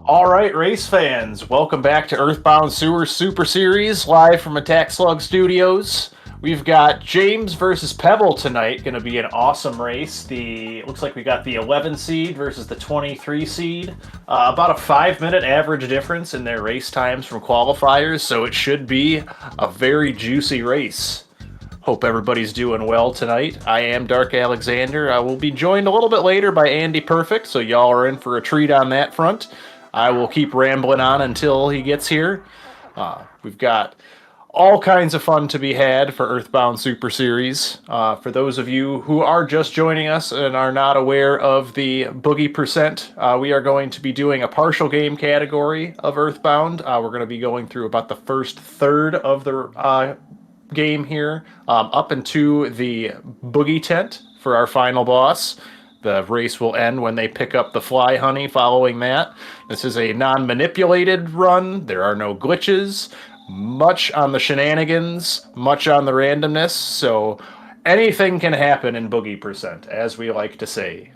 All right, race fans, welcome back to Earthbound Sewer Super Series, live from Attack Slug Studios. We've got James versus Pebble tonight, going to be an awesome race. Looks like we got the 11 seed versus the 23 seed. About a 5-minute average difference in their race times from qualifiers, so it should be a very juicy race. Hope everybody's doing well tonight. I am Dark Alexander. I will be joined a little bit later by Andy Perfect, so y'all are in for a treat on that front. I will keep rambling on until he gets here. We've got all kinds of fun to be had for Earthbound Super Series. For those of you who are just joining us and are not aware of the Boogey percent, we are going to be doing a partial game category of Earthbound. We're going to be going through about the first third of the game here, up into the Boogey tent for our final boss. The race will end when they pick up the fly honey following that. This is a non-manipulated run. There are no glitches. Much on the shenanigans, much on the randomness, so anything can happen in Boogey percent, as we like to say.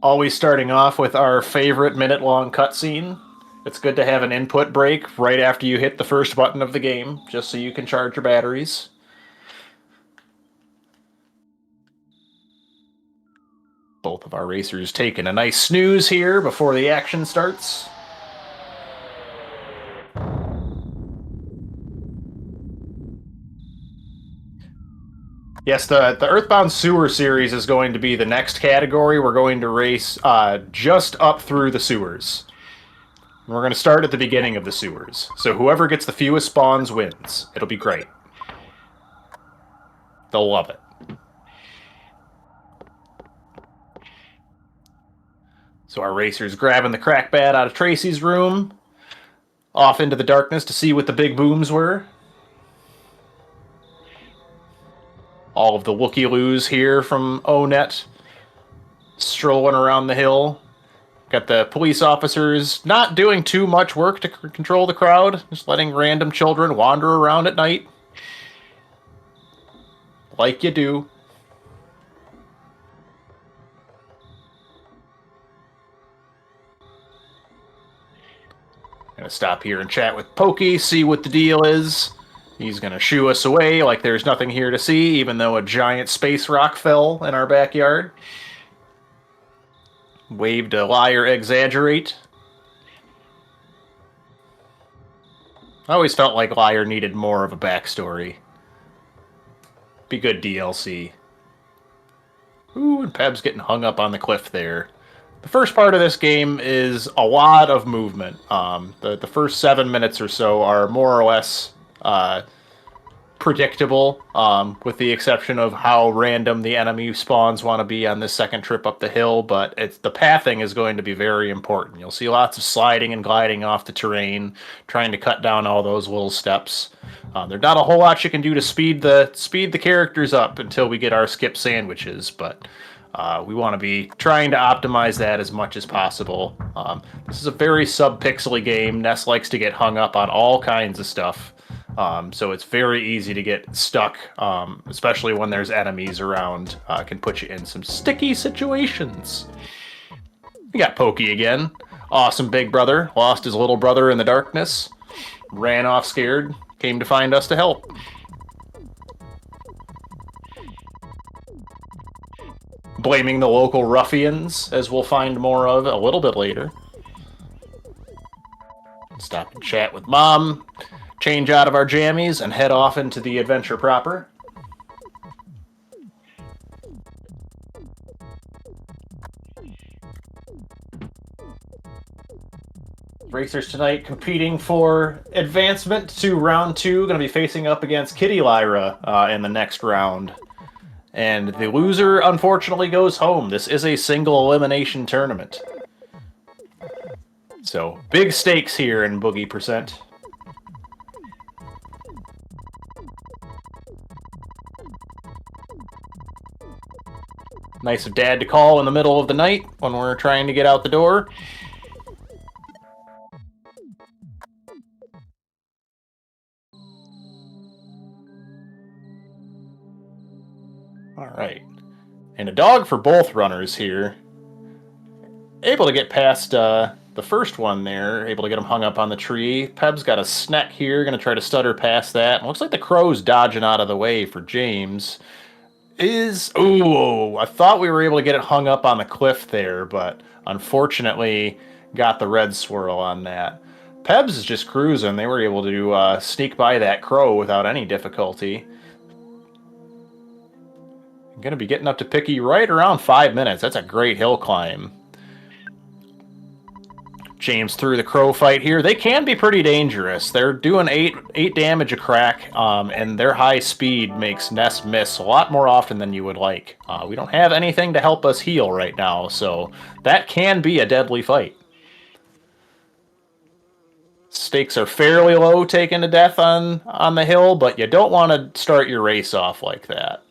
Always starting off with our favorite minute-long cutscene. It's good to have an input break right after you hit the first button of the game, just so you can charge your batteries. Both of our racers taking a nice snooze here before the action starts. Yes, the Earthbound Sewer series is going to be the next category. We're going to race just up through the sewers. We're going to start at the beginning of the sewers. So whoever gets the fewest spawns wins. It'll be great. They'll love it. So our racer's grabbing the crack bat out of Tracy's room, off into the darkness to see what the big booms were. All of the Wookie-loos here from O-Net strolling around the hill. Got the police officers not doing too much work to control the crowd, just letting random children wander around at night. Like you do. Gonna stop here and chat with Pokey, see what the deal is. He's gonna shoo us away like there's nothing here to see, even though a giant space rock fell in our backyard. Wave to liar exaggerate. I always felt like Liar needed more of a backstory. Be good DLC. Ooh, and Peb's getting hung up on the cliff there. The first part of this game is a lot of movement. The first 7 minutes or so are more or less predictable, with the exception of how random the enemy spawns want to be on this second trip up the hill, but the pathing is going to be very important. You'll see lots of sliding and gliding off the terrain, trying to cut down all those little steps. There's not a whole lot you can do to speed the characters up until we get our skip sandwiches, but we want to be trying to optimize that as much as possible. This is a very sub-pixely game. Ness likes to get hung up on all kinds of stuff. So it's very easy to get stuck, especially when there's enemies around. Can put you in some sticky situations. We got Pokey again. Awesome big brother. Lost his little brother in the darkness. Ran off scared. Came to find us to help. Blaming the local ruffians, as we'll find more of a little bit later. Stop and chat with Mom. Change out of our jammies and head off into the adventure proper. Racers tonight competing for advancement to round 2. Going to be facing up against Kitty Lyra in the next round. And the loser, unfortunately, goes home. This is a single elimination tournament. So, big stakes here in Boogey percent. Nice of Dad to call in the middle of the night when we're trying to get out the door. All right. And a dog for both runners here. able to get past the first one there, able to get him hung up on the tree. Peb's got a snack here, going to try to stutter past that. Looks like the crow's dodging out of the way for James. Ooh, I thought we were able to get it hung up on the cliff there, but unfortunately got the red swirl on that. Pebs is just cruising. They were able to sneak by that crow without any difficulty. I'm going to be getting up to Picky right around 5 minutes. That's a great hill climb. James through the crow fight here. They can be pretty dangerous. They're doing eight damage a crack, and their high speed makes Ness miss a lot more often than you would like. We don't have anything to help us heal right now, so that can be a deadly fight. Stakes are fairly low taken to death on the hill, but you don't want to start your race off like that.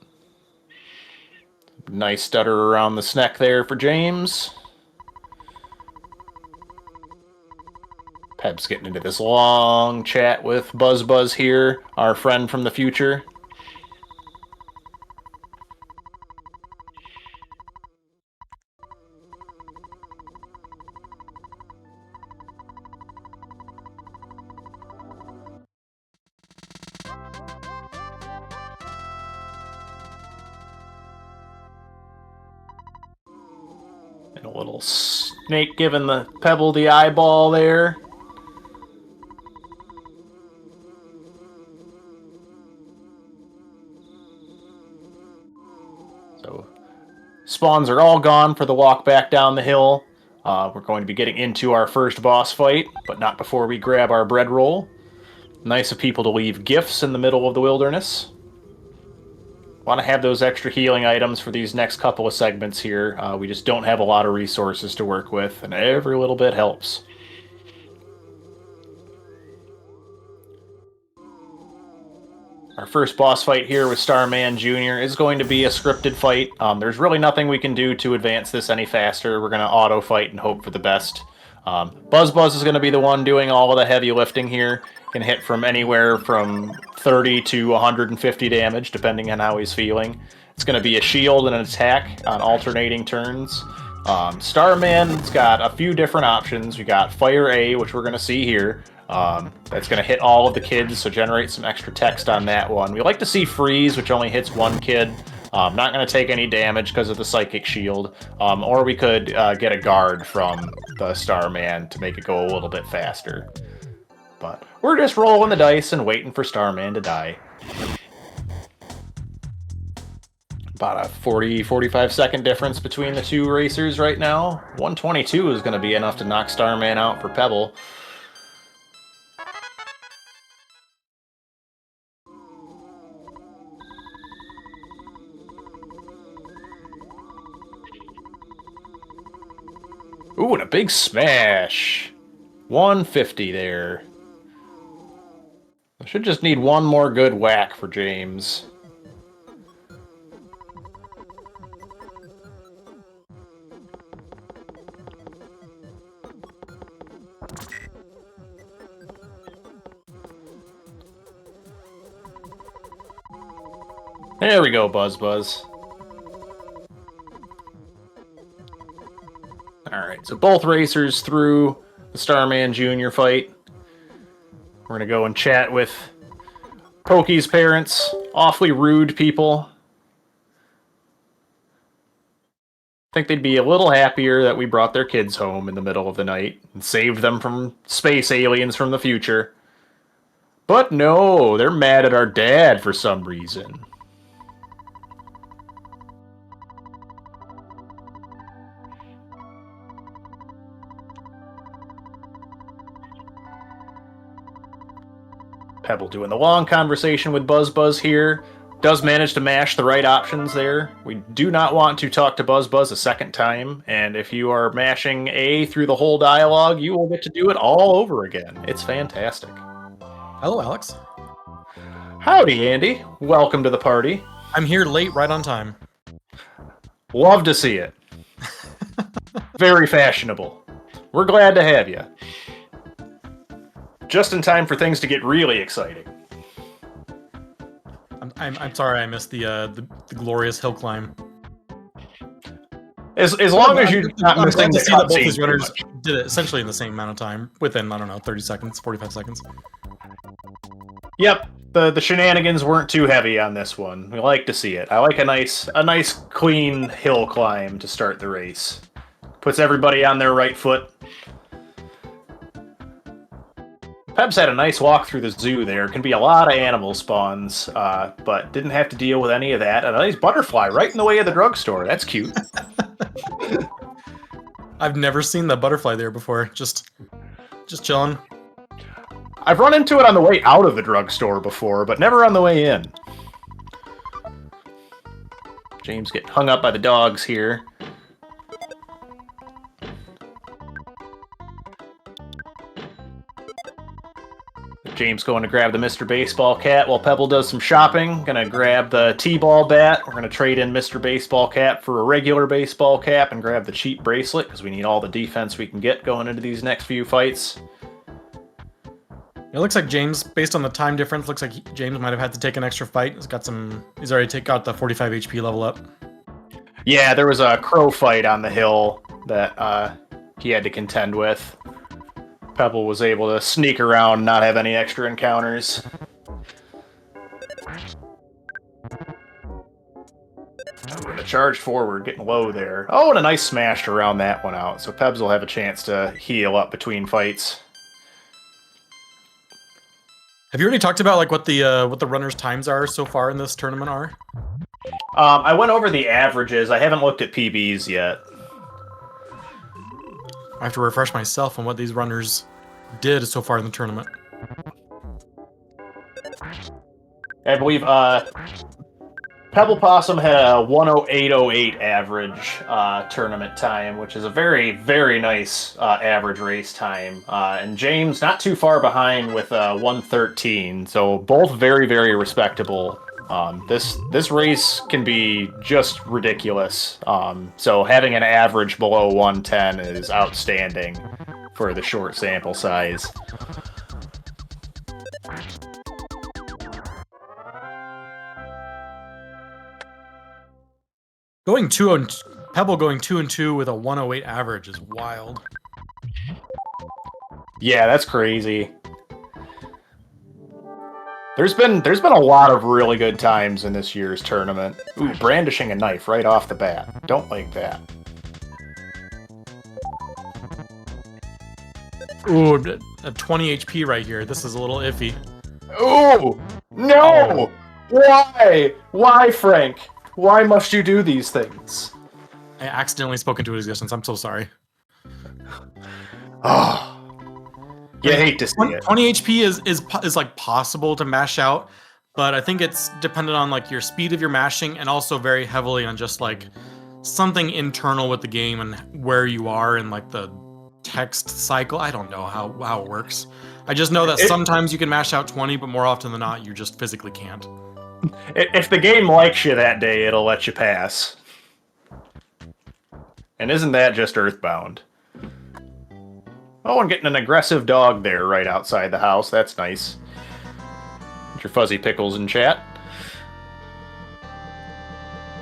Nice stutter around the snack there for James. Peb's getting into this long chat with Buzz here, our friend from the future. And a little snake giving the Pebble the eyeball there. So spawns are all gone for the walk back down the hill. We're going to be getting into our first boss fight, but not before we grab our bread roll. Nice of people to leave gifts in the middle of the wilderness. Want to have those extra healing items for these next couple of segments here. We just don't have a lot of resources to work with, and every little bit helps. Our first boss fight here with Starman Jr. is going to be a scripted fight. There's really nothing we can do to advance this any faster. We're going to auto fight and hope for the best. Buzz is going to be the one doing all of the heavy lifting here. Can hit from anywhere from 30 to 150 damage, depending on how he's feeling. It's going to be a shield and an attack on alternating turns. Starman's got a few different options. We got Fire A, which we're going to see here. That's going to hit all of the kids, so generate some extra text on that one. We like to see Freeze, which only hits one kid. Not going to take any damage because of the Psychic Shield. Or we could get a guard from the Starman to make it go a little bit faster. But we're just rolling the dice and waiting for Starman to die. About a 40-45 second difference between the two racers right now. 122 is going to be enough to knock Starman out for Pebble. Ooh, and a big smash. 150 there. I should just need one more good whack for James. There we go, Buzz. Alright, so both racers through the Starman Jr. fight. We're going to go and chat with Pokey's parents. Awfully rude people. I think they'd be a little happier that we brought their kids home in the middle of the night and saved them from space aliens from the future. But no, they're mad at our dad for some reason. Pebble doing the long conversation with Buzz here. Does manage to mash the right options there. We do not want to talk to Buzz a second time, and if you are mashing A through the whole dialogue, you will get to do it all over again. It's fantastic. Hello, Alex. Howdy, Andy. Welcome to the party. I'm here late, right on time. Love to see it. Very fashionable. We're glad to have you. Just in time for things to get really exciting. I'm sorry I missed the glorious hill climb. As long as you're not I'm missing glad to the see that both cutscene these too runners much. did it essentially in the same amount of time, within, I don't know, 30 seconds, 45 seconds. Yep, the shenanigans weren't too heavy on this one. We like to see it. I like a nice clean hill climb to start the race. Puts everybody on their right foot. Pebb's had a nice walk through the zoo there. Can be a lot of animal spawns, but didn't have to deal with any of that. And a nice butterfly right in the way of the drugstore. That's cute. I've never seen the butterfly there before. Just chilling. I've run into it on the way out of the drugstore before, but never on the way in. James getting hung up by the dogs here. James going to grab the Mr. Baseball Cat while Pebble does some shopping. Gonna grab the T-ball bat. We're gonna trade in Mr. Baseball Cap for a regular baseball cap and grab the cheap bracelet because we need all the defense we can get going into these next few fights. It looks like James, based on the time difference, looks like James might have had to take an extra fight. He's already got the 45 HP level up. Yeah, there was a crow fight on the hill that he had to contend with. Pebble was able to sneak around and not have any extra encounters. I'm going to charge forward, getting low there. Oh, and a nice smash to round that one out. So Pebbs will have a chance to heal up between fights. Have you already talked about like what the runners' times are so far in this tournament are? I went over the averages. I haven't looked at PBs yet. I have to refresh myself on what these runners did so far in the tournament. I believe PebblePossum had a 108.08 average tournament time, which is a very, very nice average race time. And James not too far behind with 113, so both very, very respectable. This race can be just ridiculous. So having an average below 110 is outstanding for the short sample size. Pebble going 2-2 with a 108 average is wild. Yeah, that's crazy. There's been a lot of really good times in this year's tournament. Ooh, brandishing a knife right off the bat. Don't like that. Ooh, a 20 HP right here. This is a little iffy. Ooh! No! Why? Why, Frank? Why must you do these things? I accidentally spoke into existence. I'm so sorry. Oh. You hate to see it. 20 HP is like possible to mash out, but I think it's dependent on like your speed of your mashing and also very heavily on just like something internal with the game and where you are in like the text cycle. I don't know how it works. I just know that sometimes you can mash out 20, but more often than not, you just physically can't. If the game likes you that day, it'll let you pass. And isn't that just Earthbound? Oh, I'm getting an aggressive dog there right outside the house. That's nice. Get your fuzzy pickles in chat.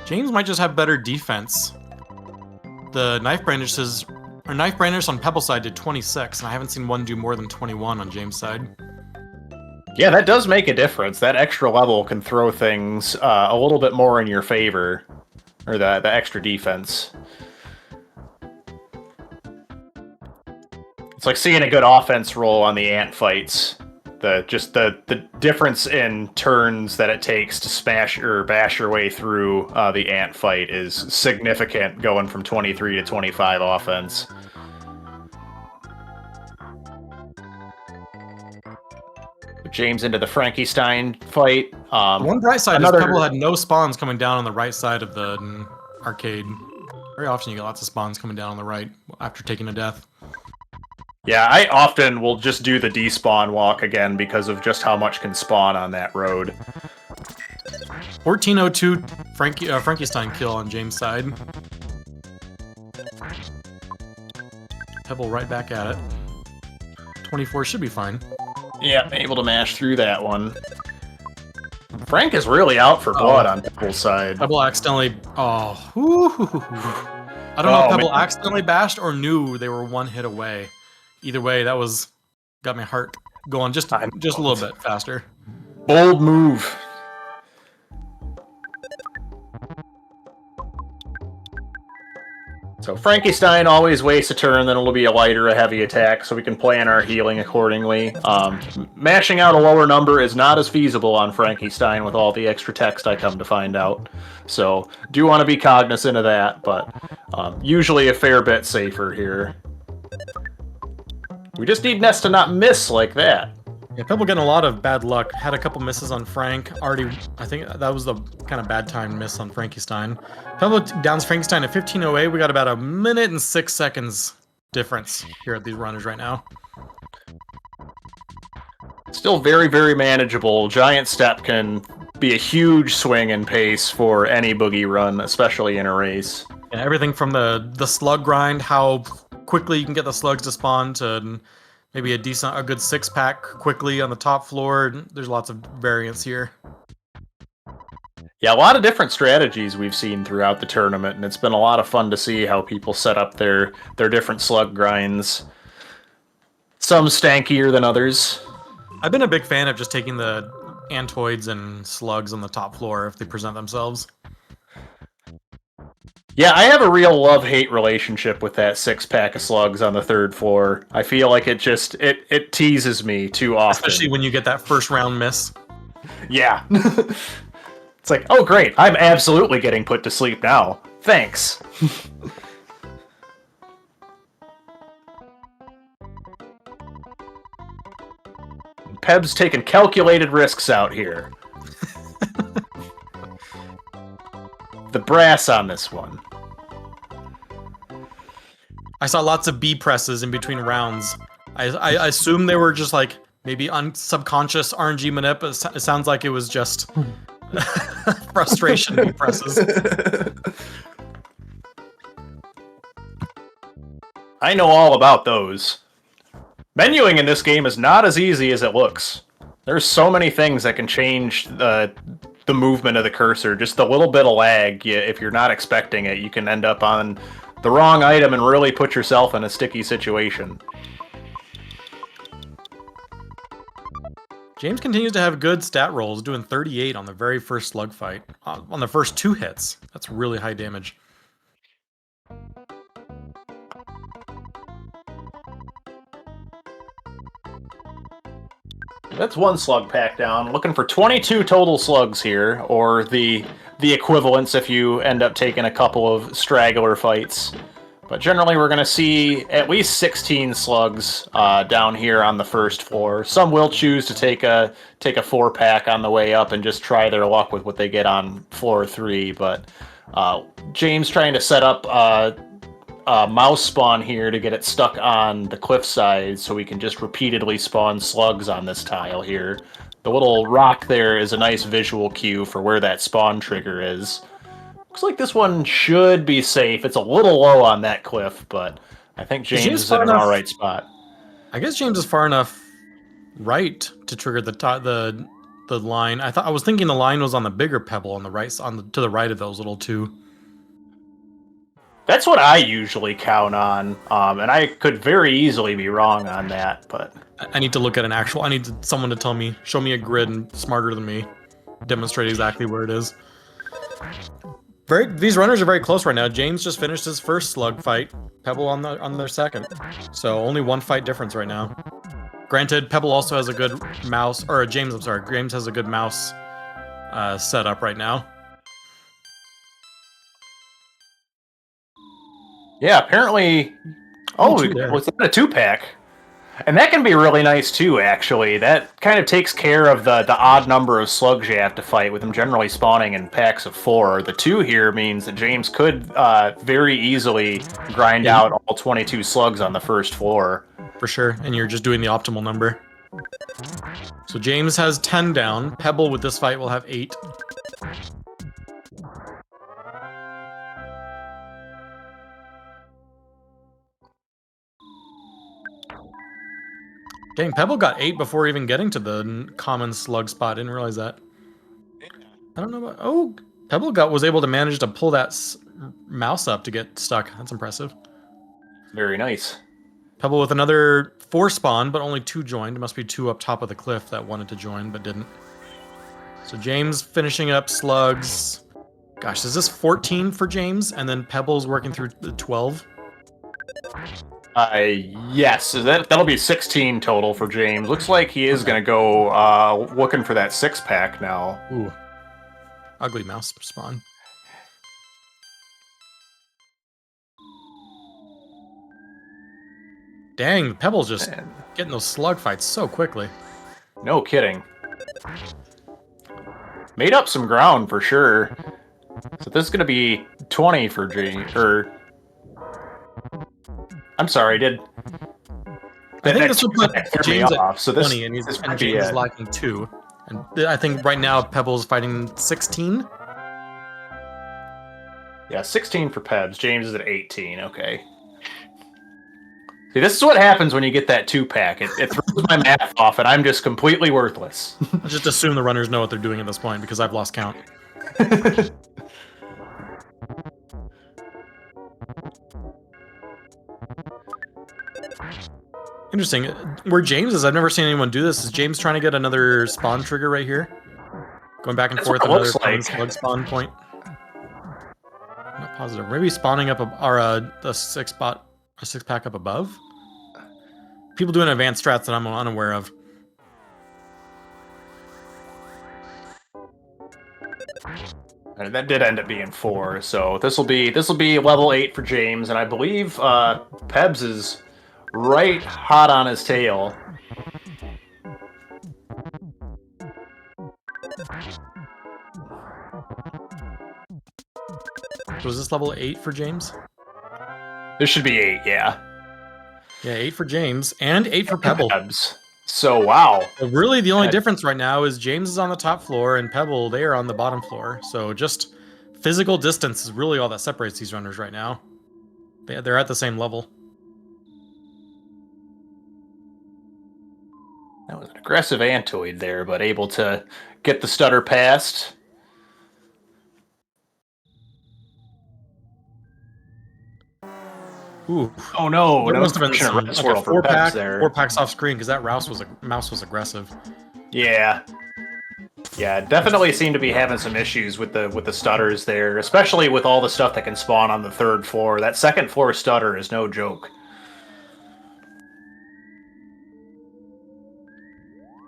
James might just have better defense. The knife brandishes on Pebble side did 26, and I haven't seen one do more than 21 on James' side. Yeah, that does make a difference. That extra level can throw things a little bit more in your favor. Or the extra defense. It's like seeing a good offense roll on the ant fights. The difference in turns that it takes to smash or bash your way through the ant fight is significant, going from 23 to 25 offense. James into the Frankenstein fight. One bright side is Pebble had no spawns coming down on the right side of the arcade. Very often you get lots of spawns coming down on the right after taking a death. Yeah, I often will just do the despawn walk again because of just how much can spawn on that road. 1402 Frankenstein kill on James' side. Pebble right back at it. 24 should be fine. Yeah, able to mash through that one. Frank is really out for blood on Pebble's side. Pebble accidentally... Oh. I don't know if Oh, Pebble man. accidentally bashed or knew they were one hit away. Either way, that got my heart going just a little bit faster. Bold move. So Frankenstein always wastes a turn, then it'll be a light or a heavy attack, so we can plan our healing accordingly. Mashing out a lower number is not as feasible on Frankenstein with all the extra text I come to find out. So do want to be cognizant of that, but usually a fair bit safer here. We just need Ness to not miss like that. Yeah, Pebble getting a lot of bad luck. Had a couple misses on Frank. Already, I think that was the kind of bad time miss on Frankenstein. Pebble downs Frankenstein at 15:08. We got about 1 minute and 6 seconds difference here at these runners right now. Still very, very manageable. Giant Step can be a huge swing in pace for any Boogey run, especially in a race. And everything from the slug grind, how quickly you can get the slugs to spawn, to maybe a good 6-pack quickly on the top floor. There's lots of variance here. Yeah, a lot of different strategies we've seen throughout the tournament, and it's been a lot of fun to see how people set up their different slug grinds. Some stankier than others. I've been a big fan of just taking the Antoids and slugs on the top floor if they present themselves. Yeah, I have a real love-hate relationship with that 6-pack of slugs on the 3rd floor. I feel like it teases me too often. Especially when you get that first round miss. Yeah. It's like, oh great, I'm absolutely getting put to sleep now. Thanks. Peb's taking calculated risks out here. The brass on this one. I saw lots of B presses in between rounds. I assume they were just like maybe subconscious RNG manip. It sounds like it was just frustration B presses. I know all about those. Menuing in this game is not as easy as it looks. There's so many things that can change the movement of the cursor. Just a little bit of lag, if you're not expecting it, you can end up on the wrong item and really put yourself in a sticky situation. James continues to have good stat rolls, doing 38 on the very first slug fight. On the first 2 hits. That's really high damage. That's 1 slug pack down. Looking for 22 total slugs here, or the equivalents if you end up taking a couple of straggler fights. But generally we're going to see at least 16 slugs down here on the first floor. Some will choose to take a 4-pack on the way up and just try their luck with what they get on floor 3, but James trying to set up mouse spawn here to get it stuck on the cliffside so we can just repeatedly spawn slugs on this tile here. The little rock there is a nice visual cue for where that spawn trigger is. Looks like this one should be safe. It's a little low on that cliff, but I think James is in an alright spot. I guess James is far enough right to trigger the line. I was thinking the line was on the bigger pebble on the right, to the right of those little 2. That's what I usually count on, and I could very easily be wrong on that, but... I need to look at an actual... I need someone to show me a grid and smarter than me, demonstrate exactly where it is. These runners are very close right now. James just finished his first slug fight, Pebble on their second. So only 1 fight difference right now. Granted, Pebble also has a good mouse, or James, I'm sorry, James has a good mouse setup right now. Yeah, apparently... Oh, was that a 2-pack? And that can be really nice too, actually. That kind of takes care of the odd number of slugs you have to fight, with them generally spawning in packs of 4. The 2 here means that James could very easily grind out all 22 slugs on the first floor. For sure, and you're just doing the optimal number. So James has 10 down. Pebble with this fight will have 8. Dang, Pebble got 8 before even getting to the common slug spot. Didn't realize that. I don't know about... Oh, Pebble was able to manage to pull that mouse up to get stuck. That's impressive. Very nice. Pebble with another 4 spawn, but only 2 joined. It must be 2 up top of the cliff that wanted to join, but didn't. So James finishing up slugs. Gosh, is this 14 for James? And then Pebble's working through the 12? Yes, so that'll be 16 total for James. Looks like he is going to go looking for that 6-pack now. Ooh. Ugly mouse spawn. Dang, Pebble's just getting those slug fights so quickly. No kidding. Made up some ground for sure. So this is going to be 20 for James, I'm sorry, I think this will put James at off. So 20, and James is lacking 2. And I think right now Pebble's fighting 16. Yeah, 16 for Pebbs. James is at 18. Okay. See, this is what happens when you get that 2-pack. It throws my math off, and I'm just completely worthless. I just assume the runners know what they're doing at this point because I've lost count. Interesting. Where James is, I've never seen anyone do this. Is James trying to get another spawn trigger right here? Going back and forth another slug spawn point. Not positive. Maybe spawning up a 6-pack up above. People doing advanced strats that I'm unaware of. And that did end up being 4, so this will be level 8 for James, and I believe Pebbs is right hot on his tail. Was this level 8 for James? This should be 8, yeah. Yeah, 8 for James, and 8 for Pebble. Pebbs. So, wow. So really, the only difference right now is James is on the top floor, and Pebble, they are on the bottom floor. So just physical distance is really all that separates these runners right now. They're at the same level. That was an aggressive Antoid there, but able to get the stutter past. Ooh. Oh no! There must have been a like a 4-pack, 4-packs off screen because that mouse was aggressive. Yeah. Yeah, definitely seem to be having some issues with the stutters there, especially with all the stuff that can spawn on the 3rd floor. That 2nd floor stutter is no joke.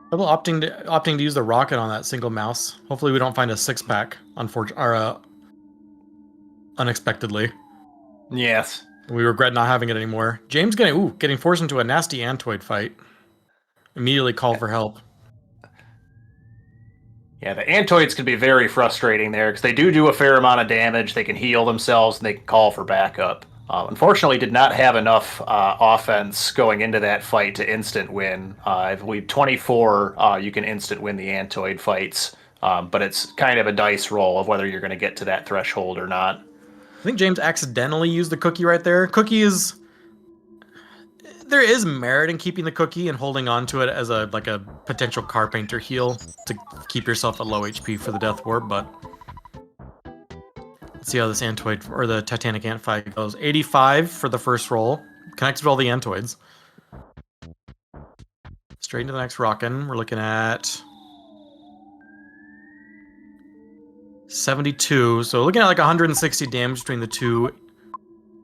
Pebble opting to use the rocket on that single mouse. Hopefully, we don't find a 6-pack unexpectedly. Yes. We regret not having it anymore. James getting forced into a nasty Antoid fight. Immediately call for help. Yeah, the Antoids can be very frustrating there because they do a fair amount of damage. They can heal themselves and they can call for backup. Unfortunately, did not have enough offense going into that fight to instant win. I believe 24 you can instant win the Antoid fights, but it's kind of a dice roll of whether you're going to get to that threshold or not. I think James accidentally used the cookie right there. There is merit in keeping the cookie and holding on to it as a potential Carpainter heal to keep yourself at low HP for the Death Warp, but let's see how this Antoid or the Titanic Ant fight goes. 85 for the first roll. Connects with all the Antoids. Straight into the next rockin'. We're looking at 72. So looking at like 160 damage between the two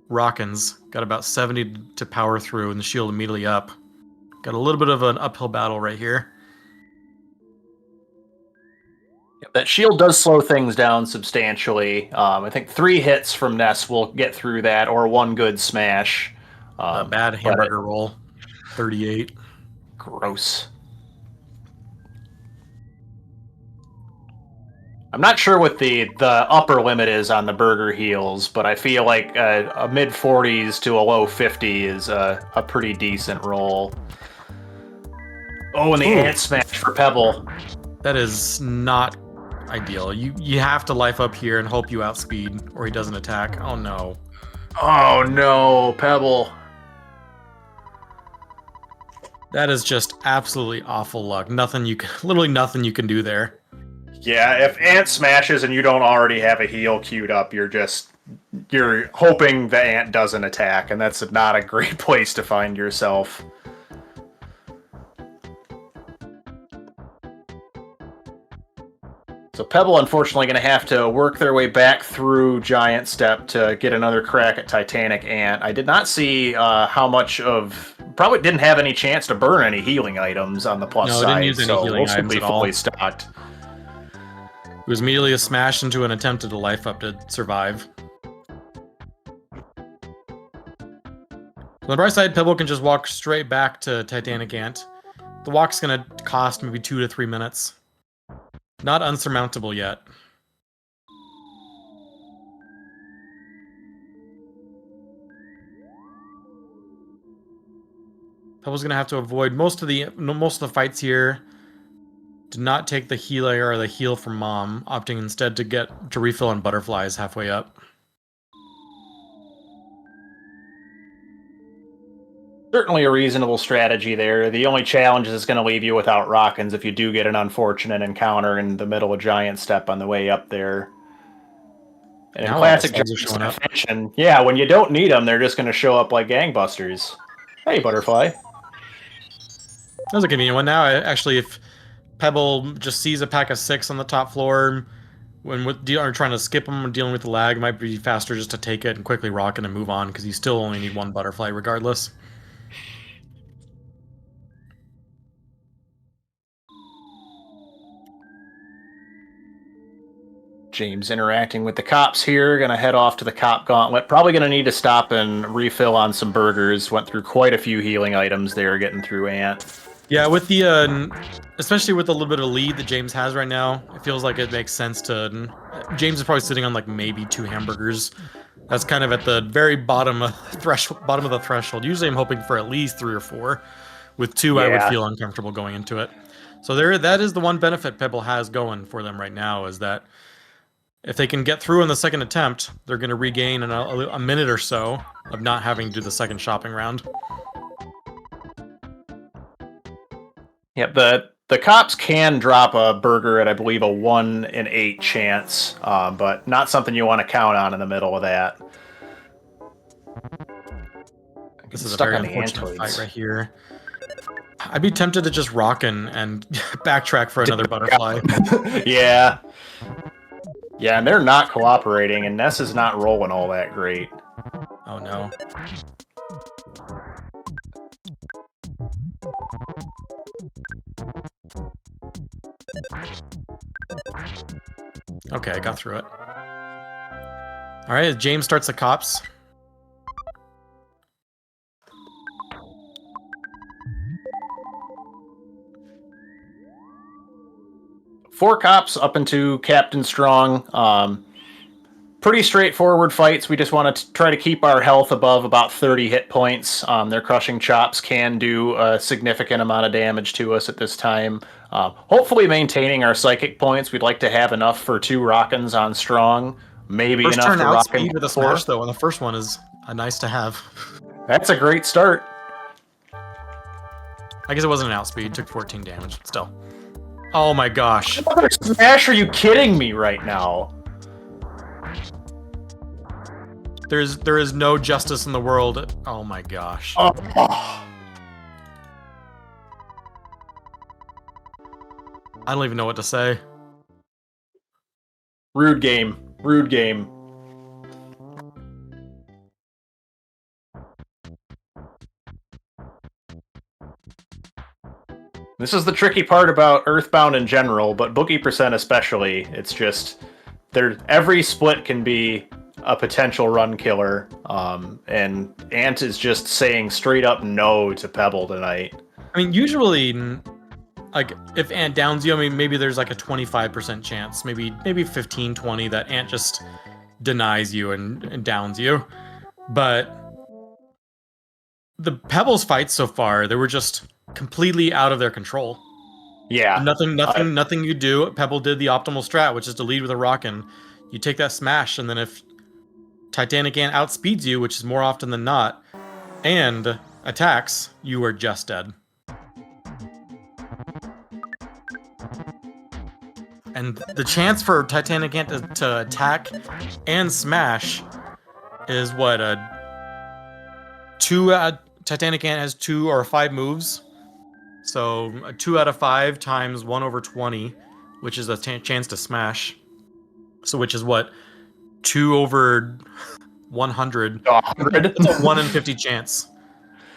Rockins. Got about 70 to power through, and the shield immediately up. Got a little bit of an uphill battle right here. Yep, that shield does slow things down substantially. I think 3 hits from Ness will get through that, or 1 good smash. A bad hamburger roll. 38. Gross. I'm not sure what the upper limit is on the burger heals, but I feel like a mid-40s to a low 50 is a pretty decent roll. Oh, and the ant smash for Pebble. That is not ideal. You have to life up here and hope you outspeed, or he doesn't attack. Oh no. Oh no, Pebble. That is just absolutely awful luck. Literally nothing you can do there. Yeah, if Ant smashes and you don't already have a heal queued up, you're just you're hoping the ant doesn't attack, and that's not a great place to find yourself. So Pebble, unfortunately, going to have to work their way back through Giant Step to get another crack at Titanic Ant. I did not see how much of... Probably didn't have any chance to burn any healing items on the plus No, side, didn't use any so healing we'll items be at all. fully stocked. It was immediately a smash into an attempt at a life up to survive. On the bright side, Pebble can just walk straight back to Titanic Ant. The walk's going to cost maybe 2 to 3 minutes. Not unsurmountable yet. Pebble's going to have to avoid most of the fights here. Did not take the healer or the heal from Mom, opting instead to refill on butterflies halfway up. Certainly a reasonable strategy there. The only challenge is it's going to leave you without Rockins if you do get an unfortunate encounter in the middle of Giant Step on the way up there. And in classic Giant Step fashion, yeah, when you don't need them, they're just going to show up like gangbusters. Hey, Butterfly. That was a convenient one. Now, actually, if Pebble just sees a pack of 6 on the top floor, when trying to skip them or dealing with the lag, it might be faster just to take it and quickly rock it and move on, because you still only need 1 butterfly regardless. James interacting with the cops here. Going to head off to the cop gauntlet. Probably going to need to stop and refill on some burgers. Went through quite a few healing items there getting through Ant. Yeah, with the especially with the little bit of lead that James has right now, it feels like it makes sense to... James is probably sitting on like maybe 2 hamburgers. That's kind of at the very bottom of the threshold. Usually I'm hoping for at least 3 or 4. With 2, I would feel uncomfortable going into it. So that is the one benefit Pebble has going for them right now, is that if they can get through in the second attempt, they're going to regain a minute or so of not having to do the second shopping round. Yep, the cops can drop a burger at, I believe, a 1 in 8 chance, but not something you want to count on in the middle of that. This is a very unfortunate fight right here. I'd be tempted to just rock and backtrack for another butterfly. Yeah. Yeah, and they're not cooperating, and Ness is not rolling all that great. Oh no. Okay, I got through it. Alright, James starts the cops. Four cops up into Captain Strong. Pretty straightforward fights. We just want to try to keep our health above about 30 hit points. Their crushing chops can do a significant amount of damage to us at this time. Hopefully maintaining our psychic points. We'd like to have enough for 2 Rockins on Strong. Maybe first enough turn to outspeed with a smash, though, and the first one is nice to have. That's a great start. I guess it wasn't an outspeed. It took 14 damage, but still. Oh my gosh. Another smash? Are you kidding me right now? There is no justice in the world. Oh my gosh. Oh. I don't even know what to say. Rude game. Rude game. This is the tricky part about Earthbound in general, but Boogey Percent especially. It's just every split can be a potential run killer, and Ant is just saying straight up no to Pebble tonight. I mean, usually, like, if Ant downs you, I mean, maybe there's like a 25% chance, maybe 15, 20, that Ant just denies you and downs you. But the Pebbles fights so far, they were just completely out of their control. Yeah. Nothing you do. Pebble did the optimal strat, which is to lead with a rockin'. You take that smash, and then if Titanic Ant outspeeds you, which is more often than not, and attacks, you are just dead. And the chance for Titanic Ant to attack and smash is what, Titanic Ant has 2 or 5 moves. So a 2 out of 5 times 1/20, which is a chance to smash. So which is what, 2 over 100. 100. It's a 1 in 50 chance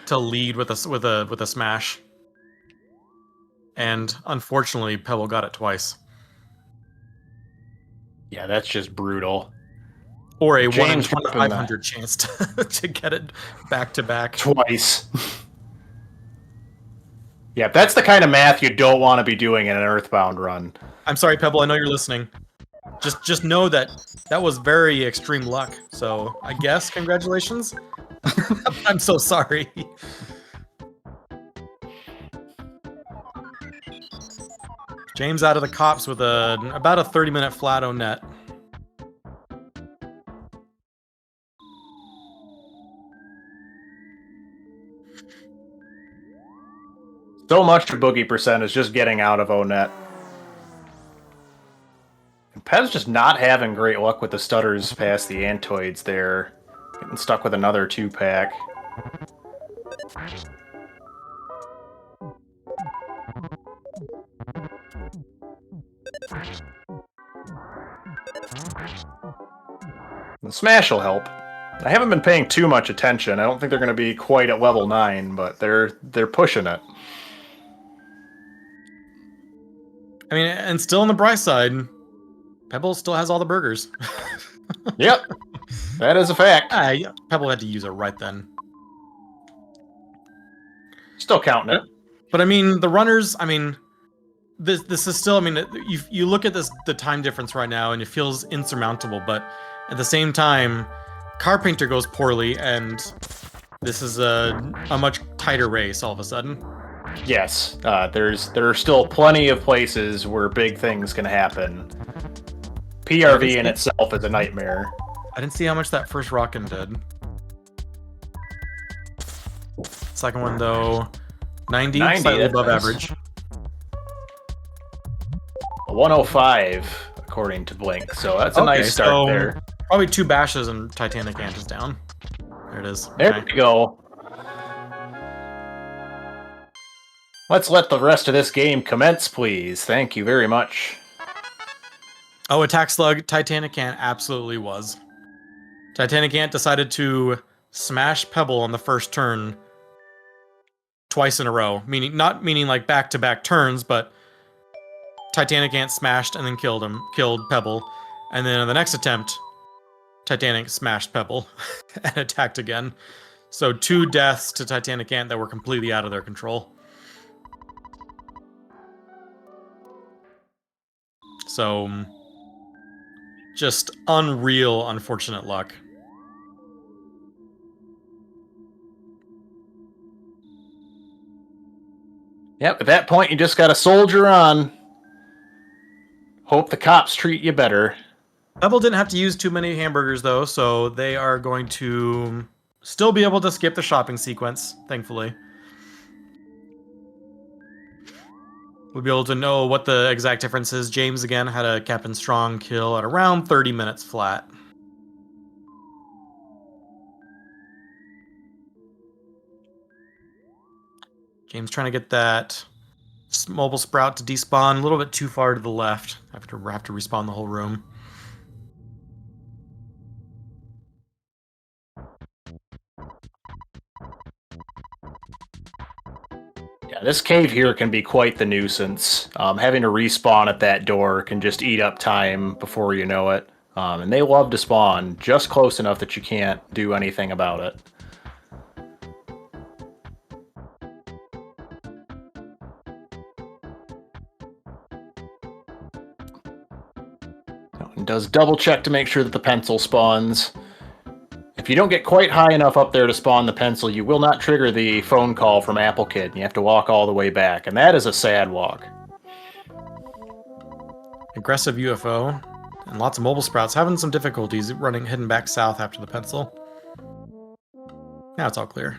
to lead with a smash. And unfortunately, Pebble got it twice. Yeah, that's just brutal. Or a 1 in James 2,500 chance to get it back to back. Twice. Yeah, that's the kind of math you don't want to be doing in an Earthbound run. I'm sorry, Pebble. I know you're listening. Just know that was very extreme luck. So I guess congratulations. I'm so sorry. James out of the cops with about a 30-minute flat O net. So much of Boogey percent is just getting out of O-net. And Pev's just not having great luck with the stutters past the Antoids there. Getting stuck with another 2-pack. The smash will help. I haven't been paying too much attention. I don't think they're going to be quite at level 9, but they're pushing it. I mean, and still on the bright side, Pebble still has all the burgers. Yep, that is a fact. Pebble had to use it right then. Still counting it. But I mean, the runners, I mean, this is still, I mean, you look at the time difference right now and it feels insurmountable, but at the same time, Carpenter goes poorly and this is a much tighter race all of a sudden. Yes, there are still plenty of places where big things can happen. PRV in itself is a nightmare. I didn't see how much that first rockin' did. Second one though, 90 slightly above average. 105 according to Blink, so that's a nice start there. Probably 2 bashes and Titanic Ant is down. There it is. There we go. Let's let the rest of this game commence, please. Thank you very much. Oh, Attack Slug, Titanic Ant absolutely was. Titanic Ant decided to smash Pebble on the first turn twice in a row. Not meaning like back-to-back turns, but Titanic Ant smashed and then killed Pebble. And then on the next attempt, Titanic smashed Pebble and attacked again. So 2 deaths to Titanic Ant that were completely out of their control. So, just unreal, unfortunate luck. Yep, at that point, you just gotta soldier on. Hope the cops treat you better. Pebble didn't have to use too many hamburgers, though, so they are going to still be able to skip the shopping sequence, thankfully. We'll be able to know what the exact difference is. James, again, had a Captain Strong kill at around 30 minutes flat. James trying to get that mobile sprout to despawn a little bit too far to the left. Have to respawn the whole room. Yeah, this cave here can be quite the nuisance. Having to respawn at that door can just eat up time before you know it. And they love to spawn just close enough that you can't do anything about it. And does double check to make sure that the pencil spawns. If you don't get quite high enough up there to spawn the pencil, you will not trigger the phone call from Apple Kid. You have to walk all the way back, and that is a sad walk. Aggressive UFO and lots of mobile sprouts having some difficulties heading back south after the pencil. Now it's all clear.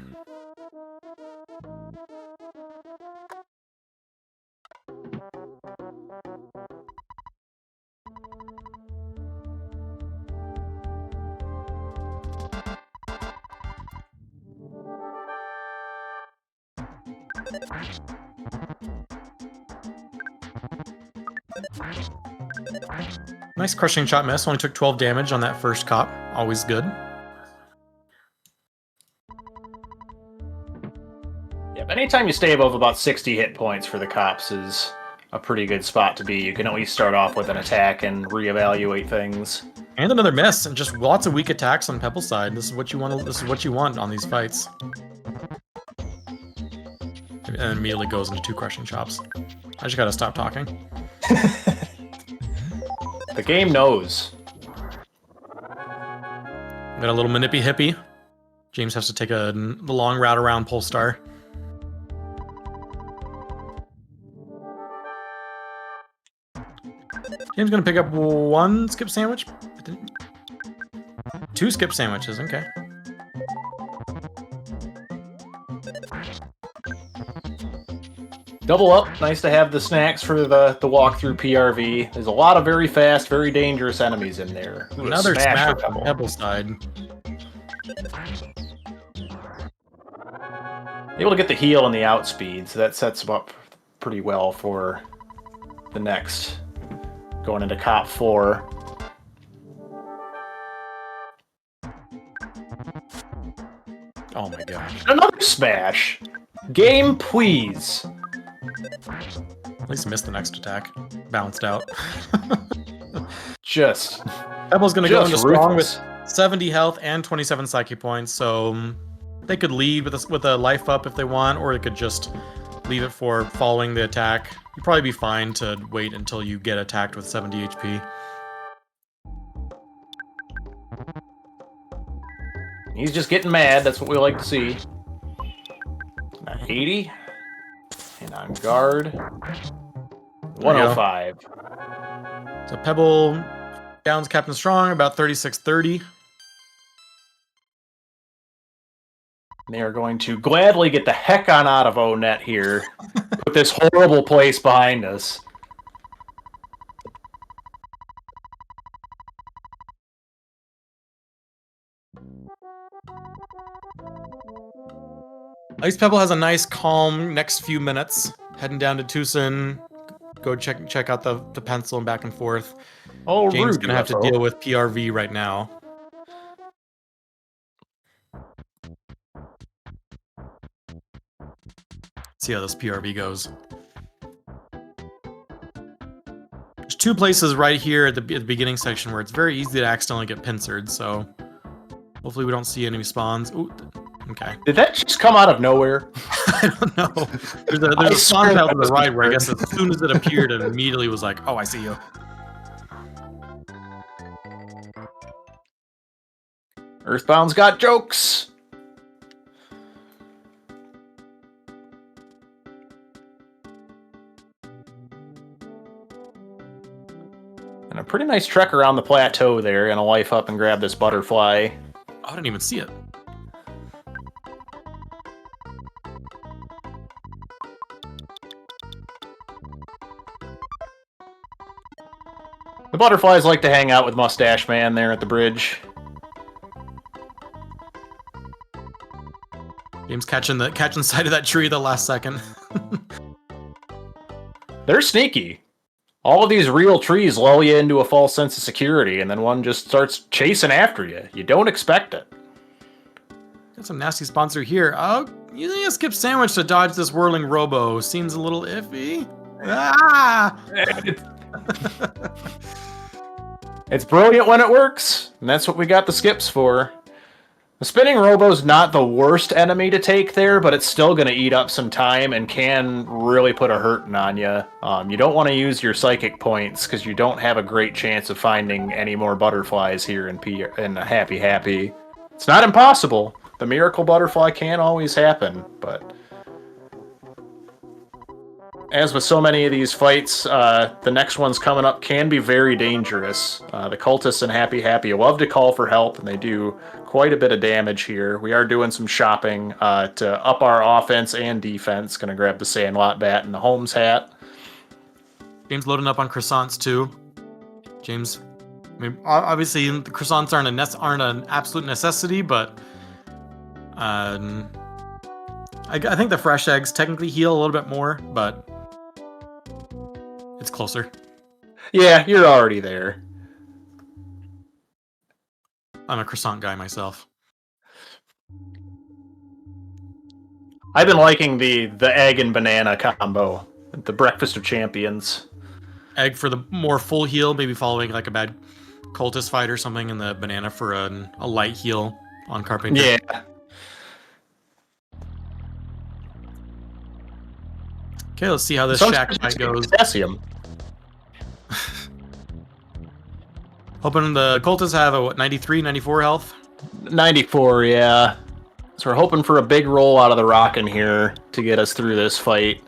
Nice crushing shot miss. Only took 12 damage on that first cop. Always good. Yep, anytime you stay above about 60 hit points for the cops is a pretty good spot to be. You can always start off with an attack and reevaluate things. And another miss, and just lots of weak attacks on Pebble's side. This is what you want. This is what you want on these fights. And immediately goes into 2 crushing chops. I just gotta stop talking. The game knows. Got a little manippy hippie. James has to take the long route around Polestar. James gonna pick up 1 skip sandwich. 2 skip sandwiches, okay. Double up. Nice to have the snacks for the walkthrough PRV. There's a lot of very fast, very dangerous enemies in there. Ooh, Another smash on Pebble. Pebble's side. Able to get the heal and the outspeed, so that sets him up pretty well for the next. Going into Cop 4. Oh my gosh. Another smash! Game, please! At least missed the next attack. Bounced out. Just... Pebble's gonna go into strong with ruthless. 70 health and 27 psyche points, so they could lead with a life up if they want, or they could just leave it for following the attack. You'd probably be fine to wait until you get attacked with 70 HP. He's just getting mad, that's what we like to see. 80. And on guard. 105. So Pebble downs Captain Strong about 36-30. They are going to gladly get the heck on out of O-Net here. Put this horrible place behind us. At least Pebble has a nice, calm next few minutes. Heading down to Tucson. Go check out the pencil and back and forth. Oh, James rude, gonna have to UFO. deal with PRV right now. See how this PRV goes. There's 2 places right here at the beginning section where it's very easy to accidentally get pincered, so hopefully we don't see enemy spawns. Ooh, okay. Did that just come out of nowhere? I don't know. There's a spawn out to the right where I guess as soon as it appeared, it immediately was like, oh, I see you. Earthbound's got jokes. And a pretty nice trek around the plateau there. Gonna life up and grab this butterfly. Oh, I didn't even see it. The butterflies like to hang out with Mustache Man there at the bridge. James catching sight of that tree at the last second. They're sneaky. All of these real trees lull you into a false sense of security, and then one just starts chasing after you. You don't expect it. Got some nasty sponsor here. Oh, using a skip sandwich to dodge this whirling robo seems a little iffy. Ah! It's brilliant when it works, and that's what we got the skips for. The spinning robo's not the worst enemy to take there, but it's still going to eat up some time and can really put a hurting on you. You don't want to use your psychic points because you don't have a great chance of finding any more butterflies here in Happy Happy. It's not impossible. The miracle butterfly can always happen, but as with so many of these fights, the next ones coming up can be very dangerous. The cultists in Happy Happy love to call for help, and they do quite a bit of damage here. We are doing some shopping to up our offense and defense. Gonna grab the Sandlot Bat and the Holmes hat. James loading up on croissants too. James, I mean, obviously the croissants aren't an absolute necessity, but I I think the fresh eggs technically heal a little bit more, but it's closer. Yeah, you're already there. I'm a croissant guy myself. I've been liking the egg and banana combo, the breakfast of champions. Egg for the more full heal, maybe following like a bad cultist fight or something, and the banana for a light heal on Carpenter. Yeah. Okay, let's see how this Some shack fight goes. Potassium. Hoping the cultists have a, what, 93, 94 health? 94, yeah. So we're hoping for a big roll out of the rockin' here to get us through this fight.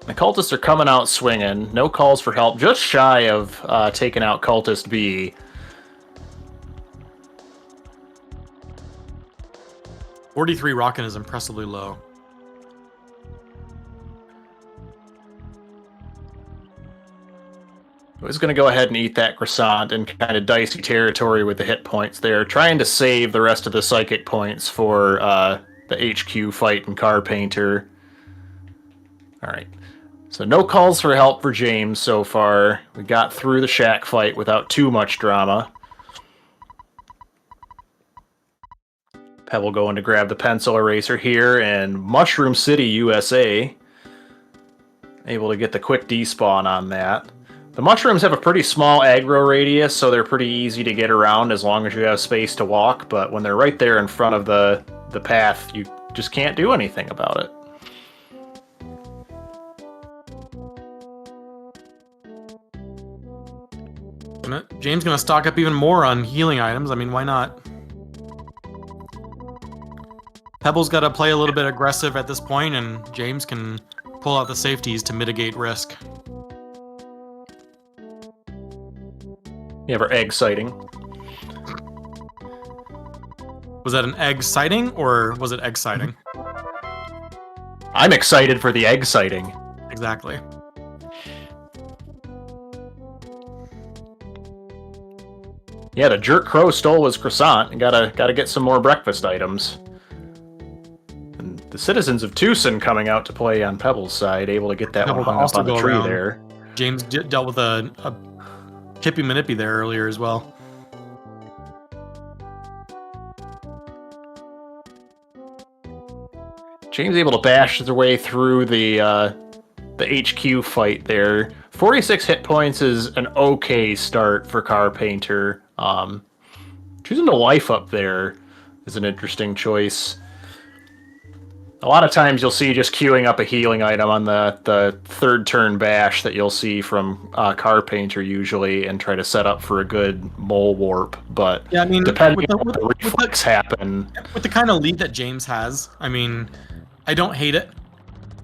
The cultists are coming out swinging. No calls for help. Just shy of taking out Cultist B. .43 rockin' is impressively low. I was going to go ahead and eat that croissant in kind of dicey territory with the hit points there, trying to save the rest of the psychic points for the HQ fight and Car Painter. Alright, so no calls for help for James so far. We got through the shack fight without too much drama. Pebble going to grab the pencil eraser here, and Mushroom City, USA. Able to get the quick despawn on that. The mushrooms have a pretty small aggro radius, so they're pretty easy to get around as long as you have space to walk, but when they're right there in front of the path, you just can't do anything about it. James gonna stock up even more on healing items. I mean, why not? Pebble's got to play a little bit aggressive at this point, and James can pull out the safeties to mitigate risk. You have our egg sighting. Was that an egg sighting, or was it egg sighting? I'm excited for the egg sighting. Exactly. Yeah, the jerk crow stole his croissant and gotta get some more breakfast items. And the citizens of Tucson coming out to play on Pebble's side, able to get that Pebble one hung up on the tree around. there. James dealt with a hippy manippy there earlier as well. James able to bash his way through the HQ fight there. 46 hit points is an okay start for Car Painter. Choosing to life up there is an interesting choice. A lot of times you'll see just queuing up a healing item on the third turn bash that you'll see from Car Painter usually, and try to set up for a good mole warp. But yeah, I mean, depending on what the reflex happen. With the kind of lead that James has, I mean, I don't hate it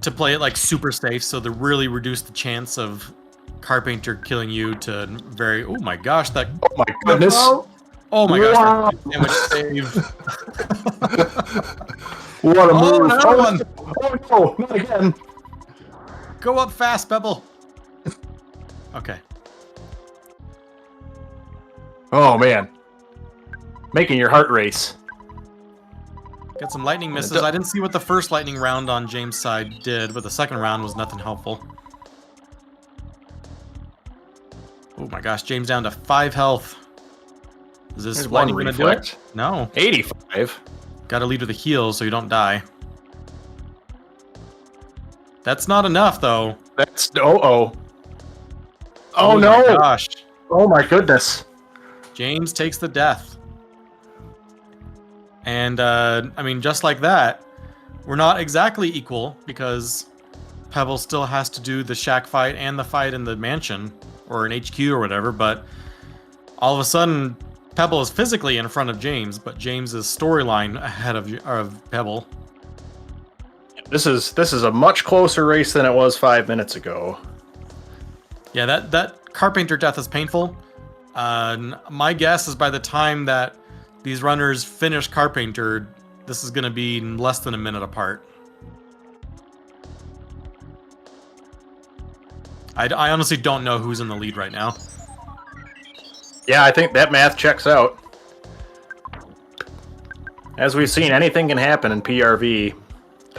to play it like super safe, so to really reduce the chance of Carpenter killing you to very. Oh my gosh, that. Oh my goodness. Oh my gosh, wow. that damage save. What a move. Another one. Oh no, not again. Go up fast, Pebble. Okay. Oh man. Making your heart race. Got some lightning misses. I didn't see what the first lightning round on James' side did, but the second round was nothing helpful. Oh my gosh, James down to 5 health. Is this lightning gonna do it? No. 85. Gotta lead with a heal so you don't die. That's not enough, though. That's... Oh no! My gosh. Oh my goodness. James takes the death. And, I mean, just like that, we're not exactly equal, because Pebble still has to do the shack fight and the fight in the mansion, or an HQ or whatever, but all of a sudden, Pebble is physically in front of James, but James is storyline ahead of Pebble. This is a much closer race than it was 5 minutes ago. Yeah, that Carpenter death is painful. My guess is by the time that these runners finish Carpenter, this is going to be less than a minute apart. I honestly don't know who's in the lead right now. Yeah, I think that math checks out. As we've seen, anything can happen in PRV.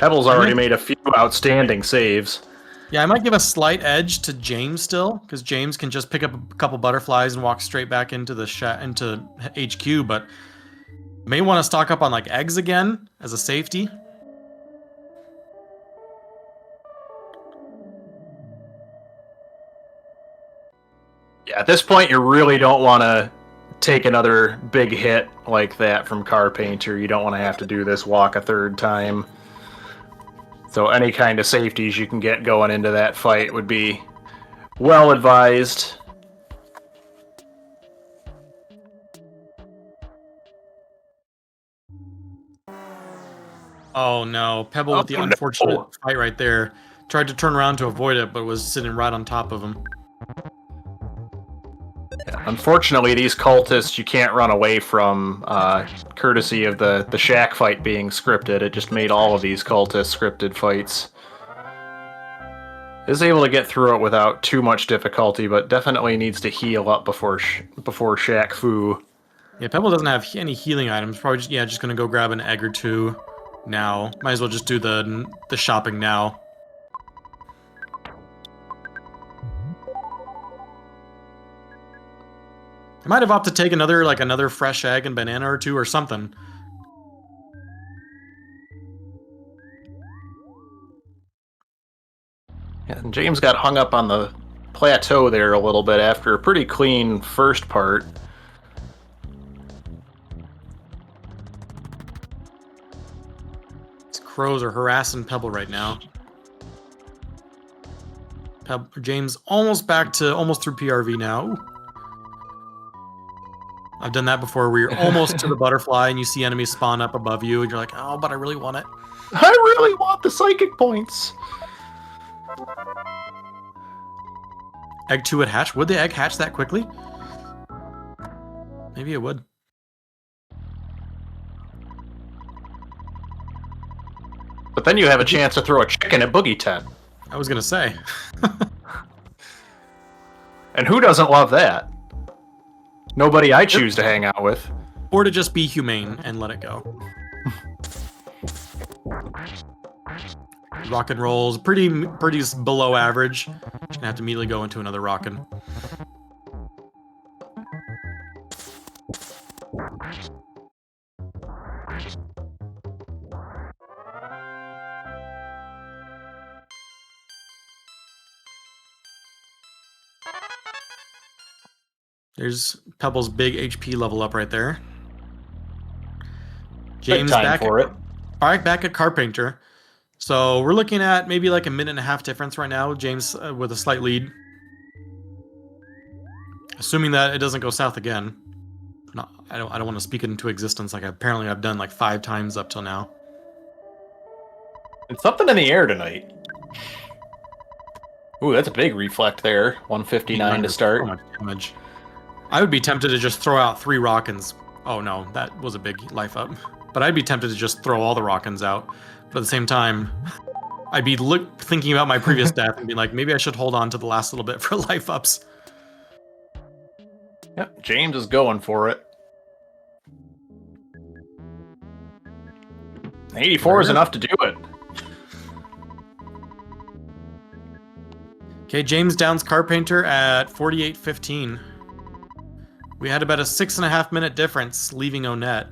Pebble's already made a few outstanding saves. Yeah, I might give a slight edge to James still, because James can just pick up a couple butterflies and walk straight back into the into HQ, but may want to stock up on like eggs again as a safety. Yeah, at this point, you really don't want to take another big hit like that from Carpainter. You don't want to have to do this walk a third time. So any kind of safeties you can get going into that fight would be well advised. Oh no, Pebble with the unfortunate fight right there. Tried to turn around to avoid it, but was sitting right on top of him. Yeah, unfortunately, these cultists you can't run away from, courtesy of the shack fight being scripted. It just made all of these cultists scripted fights. Is able to get through it without too much difficulty, but definitely needs to heal up before Shaq Fu. Yeah, Pebble doesn't have any healing items. Probably just gonna go grab an egg or two now. Might as well just do the shopping now. I might have opted to take another fresh egg and banana or two or something. Yeah, and James got hung up on the plateau there a little bit after a pretty clean first part. These crows are harassing Pebble right now. James almost through PRV now. Ooh. I've done that before where you're almost to the butterfly and you see enemies spawn up above you and you're like, oh, but I really want it. I really want the psychic points. Egg 2 would hatch. Would the egg hatch that quickly? Maybe it would. But then you have a chance to throw a chicken at Boogey Tent. I was gonna say. And who doesn't love that? Nobody I choose to hang out with. Or to just be humane and let it go. Rock and rolls, pretty below average. Just gonna have to immediately go into another rockin'. There's Pebble's big HP level up right there. James back at Carpainter. So we're looking at maybe like a minute and a half difference right now. James with a slight lead. Assuming that it doesn't go south again. No, I don't want to speak it into existence like apparently I've done like 5 times up till now. It's something in the air tonight. Ooh, that's a big reflect there. 159 to start. So much damage. I would be tempted to just throw out 3 Rockins. Oh no, that was a big life up. But I'd be tempted to just throw all the Rockins out. But at the same time, I'd be thinking about my previous death and be like, maybe I should hold on to the last little bit for life ups. Yep, James is going for it. 84 is enough to do it. Okay, James downs Carpainter at 48:15. We had about a 6.5 minute difference, leaving no net.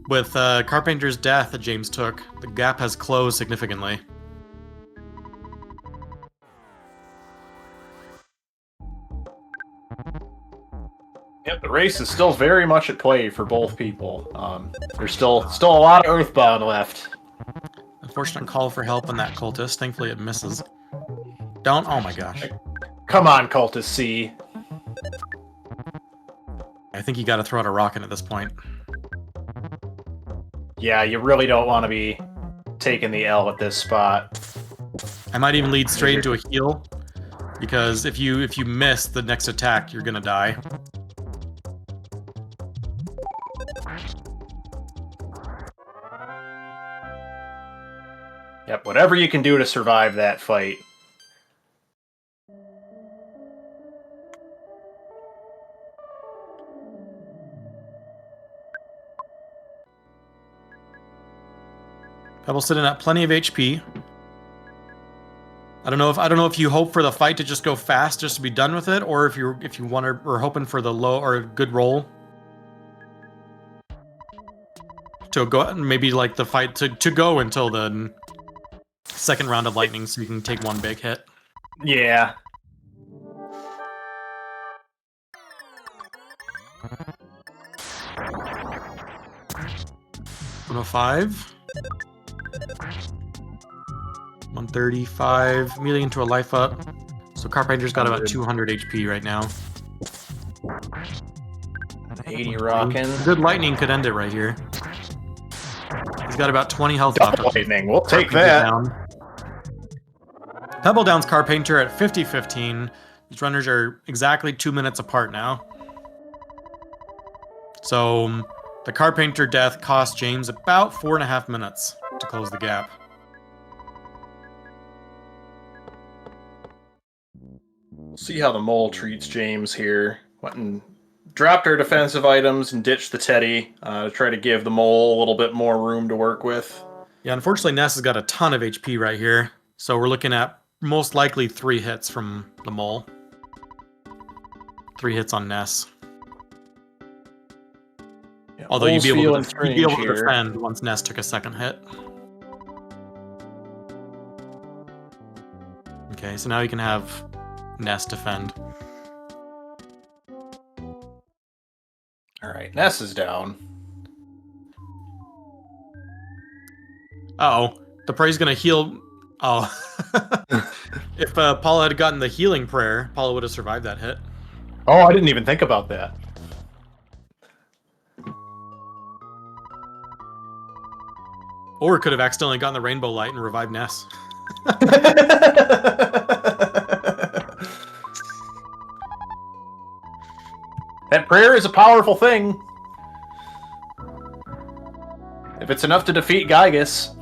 With Carpainter's death that James took, the gap has closed significantly. Yep, the race is still very much at play for both people. There's still a lot of Earthbound left. Unfortunate call for help on that cultist. Thankfully it misses. Don't. Oh my gosh. Come on, Cultist C. I think you gotta throw out a rocket at this point. Yeah, you really don't want to be taking the L at this spot. I might even lead straight into a heal, because if you miss the next attack, you're gonna die. Yep, whatever you can do to survive that fight. Pebble sitting at plenty of HP. I don't know if you hope for the fight to just go fast, just to be done with it, or if you want to, or hoping for the low or good roll to go, maybe like the fight to go until the second round of lightning, so you can take one big hit. Yeah. $105. 135. Immediately into a life up. So Carpenter's got about 200 HP right now. 80 rocking. Good lightning could end it right here. He's got about 20 health left. Lightning, we'll take that. Down. Pebble downs Carpenter at 50-15. These runners are exactly 2 minutes apart now. So the Carpenter death cost James about 4.5 minutes to close the gap. See how the mole treats James here. Went and dropped our defensive items and ditched the Teddy to try to give the mole a little bit more room to work with. Yeah, unfortunately, Ness has got a ton of HP right here. So we're looking at most likely 3 hits from the mole. 3 hits on Ness. Yeah, although you'd be able to here. defend once Ness took a second hit. Okay, so now you can have Ness defend. Alright, Ness is down. Uh-oh. The pray's gonna heal... Oh. If Paula had gotten the healing prayer, Paula would have survived that hit. Oh, I didn't even think about that. Or could have accidentally gotten the rainbow light and revived Ness. That prayer is a powerful thing. If it's enough to defeat Gygus.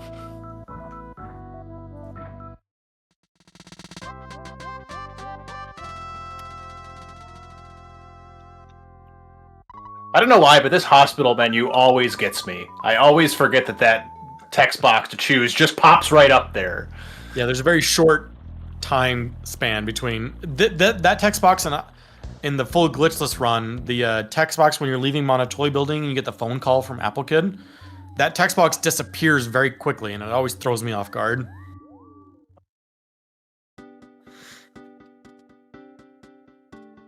I don't know why, but this hospital menu always gets me. I always forget that text box to choose just pops right up there. Yeah, there's a very short time span between that text box and in the full glitchless run, the text box when you're leaving Monotoi building and you get the phone call from Apple Kid, that text box disappears very quickly and it always throws me off guard.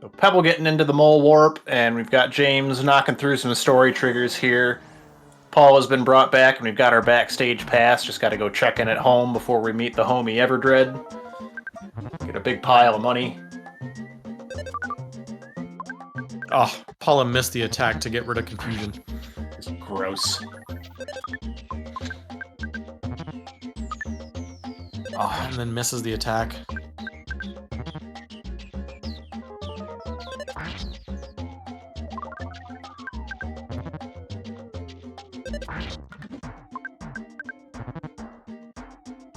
So Pebble getting into the mole warp, and we've got James knocking through some story triggers here. Paul has been brought back, and we've got our backstage pass. Just got to go check in at home before we meet the homie Everdread. Get a big pile of money. Oh, Paula missed the attack to get rid of confusion. It's gross. Oh, and then misses the attack.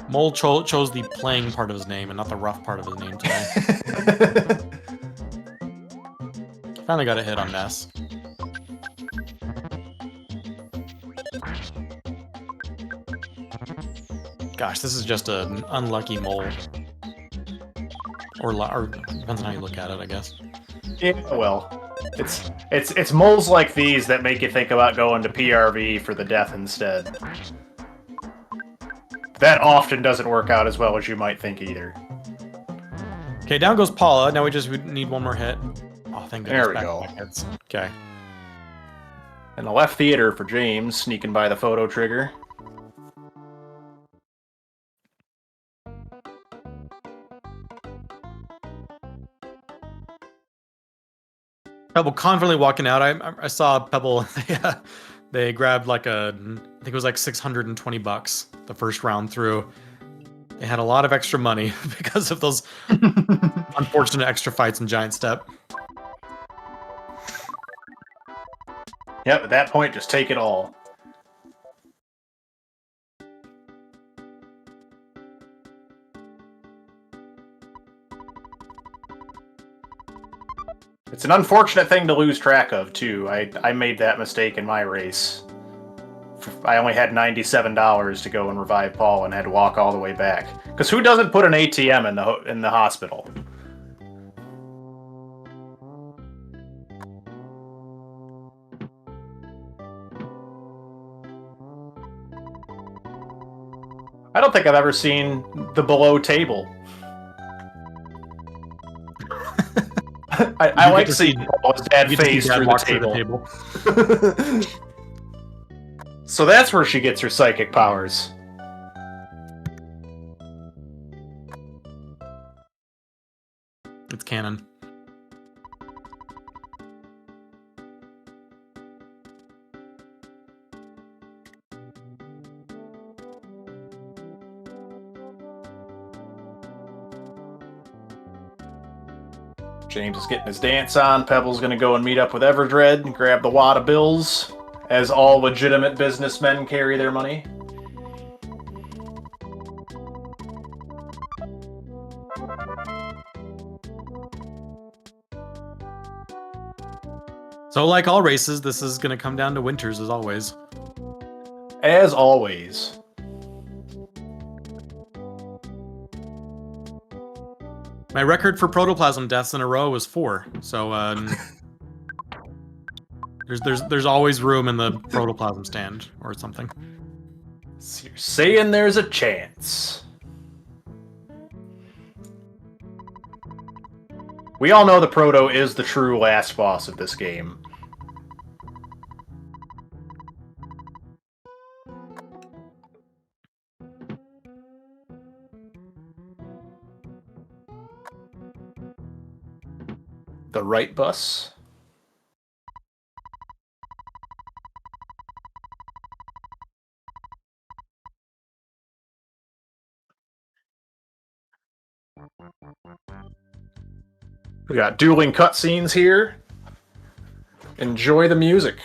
Mole chose the playing part of his name and not the rough part of his name today. Finally got a hit on Ness. Gosh, this is just an unlucky mole. Or depends on how you look at it, I guess. Yeah, well, it's moles like these that make you think about going to PRV for the death instead. That often doesn't work out as well as you might think either. Okay, down goes Paula. Now we need one more hit. Oh, thank goodness. There we go. Hits. Okay. And the left theater for James, sneaking by the photo trigger. Pebble confidently walking out. I saw Pebble. They grabbed like I think it was like $620 the first round through. They had a lot of extra money because of those unfortunate extra fights in Giant Step. Yep, at that point, just take it all. It's an unfortunate thing to lose track of, too. I made that mistake in my race. I only had $97 to go and revive Paul and had to walk all the way back. Because who doesn't put an ATM in the hospital? I don't think I've ever seen the below table. I like seeing Paul's dad face through the table. So that's where she gets her psychic powers. It's canon. James is getting his dance on. Pebble's going to go and meet up with Everdred and grab the wad of bills, as all legitimate businessmen carry their money. So like all races, this is going to come down to Winters as always. As always. My record for protoplasm deaths in a row was 4. So there's always room in the protoplasm stand or something. So you're saying there's a chance. We all know the Proto is the true last boss of this game. The right bus. We got dueling cutscenes here. Enjoy the music.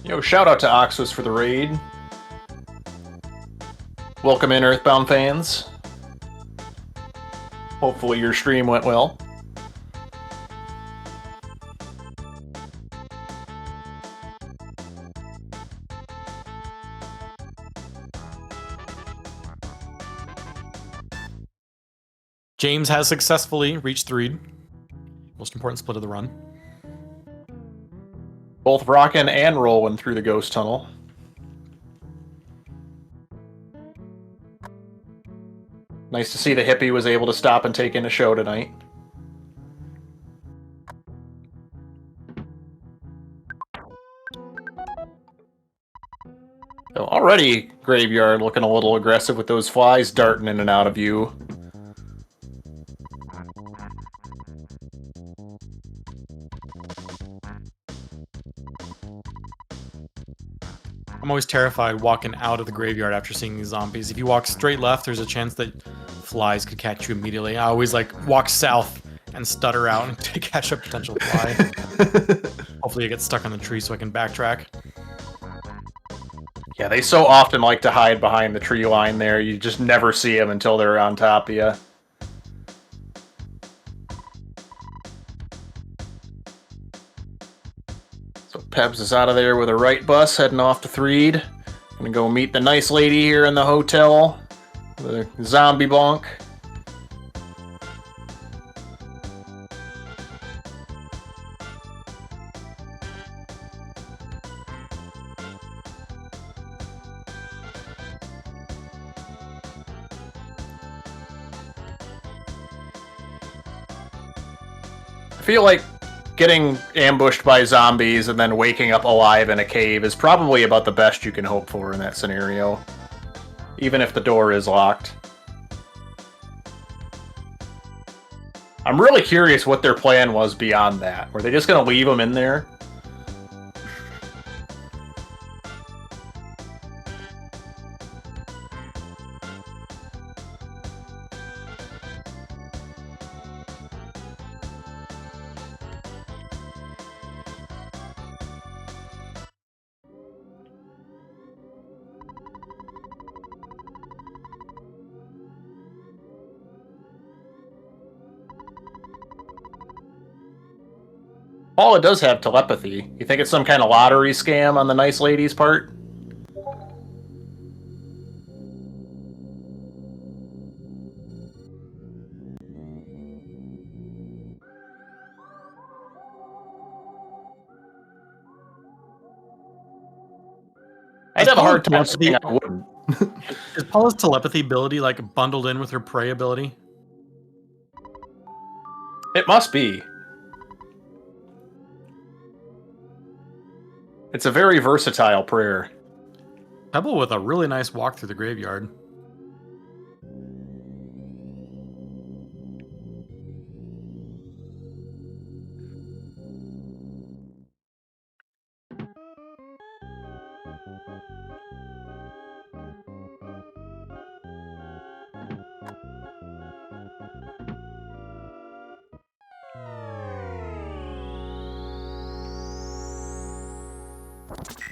Yo, shout out to Oxus for the raid. Welcome in, Earthbound fans. Hopefully your stream went well. James has successfully reached 3. Most important split of the run. Both rockin' and rollin' through the ghost tunnel. Nice to see the hippie was able to stop and take in a show tonight. So already, Graveyard looking a little aggressive with those flies darting in and out of you. I'm always terrified walking out of the graveyard after seeing these zombies. If you walk straight left, there's a chance that flies could catch you immediately. I always like walk south and stutter out to catch a potential fly. Hopefully I get stuck on the tree so I can backtrack. Yeah, they so often like to hide behind the tree line there. You just never see them until they're on top of you. So Pebbs is out of there with a right bus, heading off to Threed. Gonna go meet the nice lady here in the hotel. The zombie bonk. I feel like getting ambushed by zombies and then waking up alive in a cave is probably about the best you can hope for in that scenario. Even if the door is locked. I'm really curious what their plan was beyond that. Were they just going to leave them in there? Paula does have telepathy. You think it's some kind of lottery scam on the nice lady's part? I'd have a hard time saying I wouldn't. Is Paula's telepathy ability like bundled in with her prey ability? It must be. It's a very versatile prayer. Pebble with a really nice walk through the graveyard.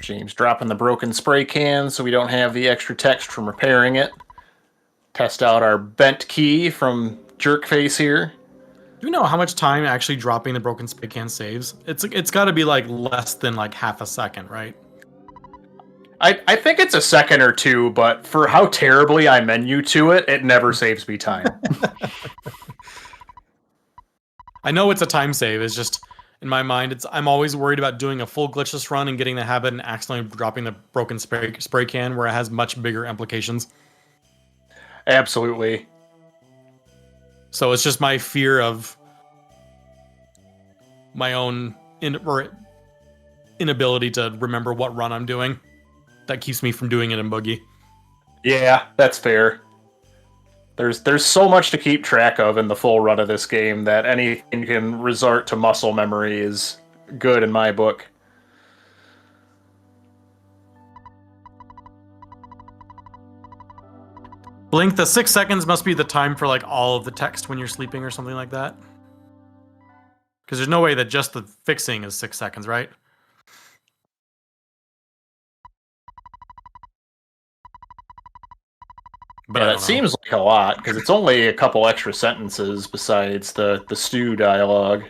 James dropping the broken spray can so we don't have the extra text from repairing it. Test out our bent key from Jerkface here. Do you know how much time actually dropping the broken spray can saves? It's got to be like less than like half a second, right? I think it's a second or two, but for how terribly I menu to it, it never saves me time. I know it's a time save. It's just in my mind, I'm always worried about doing a full glitchless run and getting the habit and accidentally dropping the broken spray can where it has much bigger implications. Absolutely. So it's just my fear of my own inability to remember what run I'm doing. That keeps me from doing it in Boogey. Yeah, that's fair. There's so much to keep track of in the full run of this game that anything can resort to muscle memory is good in my book. Blink, the 6 seconds must be the time for like all of the text when you're sleeping or something like that. Because there's no way that just the fixing is 6 seconds, right? But yeah, that seems like a lot, because it's only a couple extra sentences besides the stew dialogue.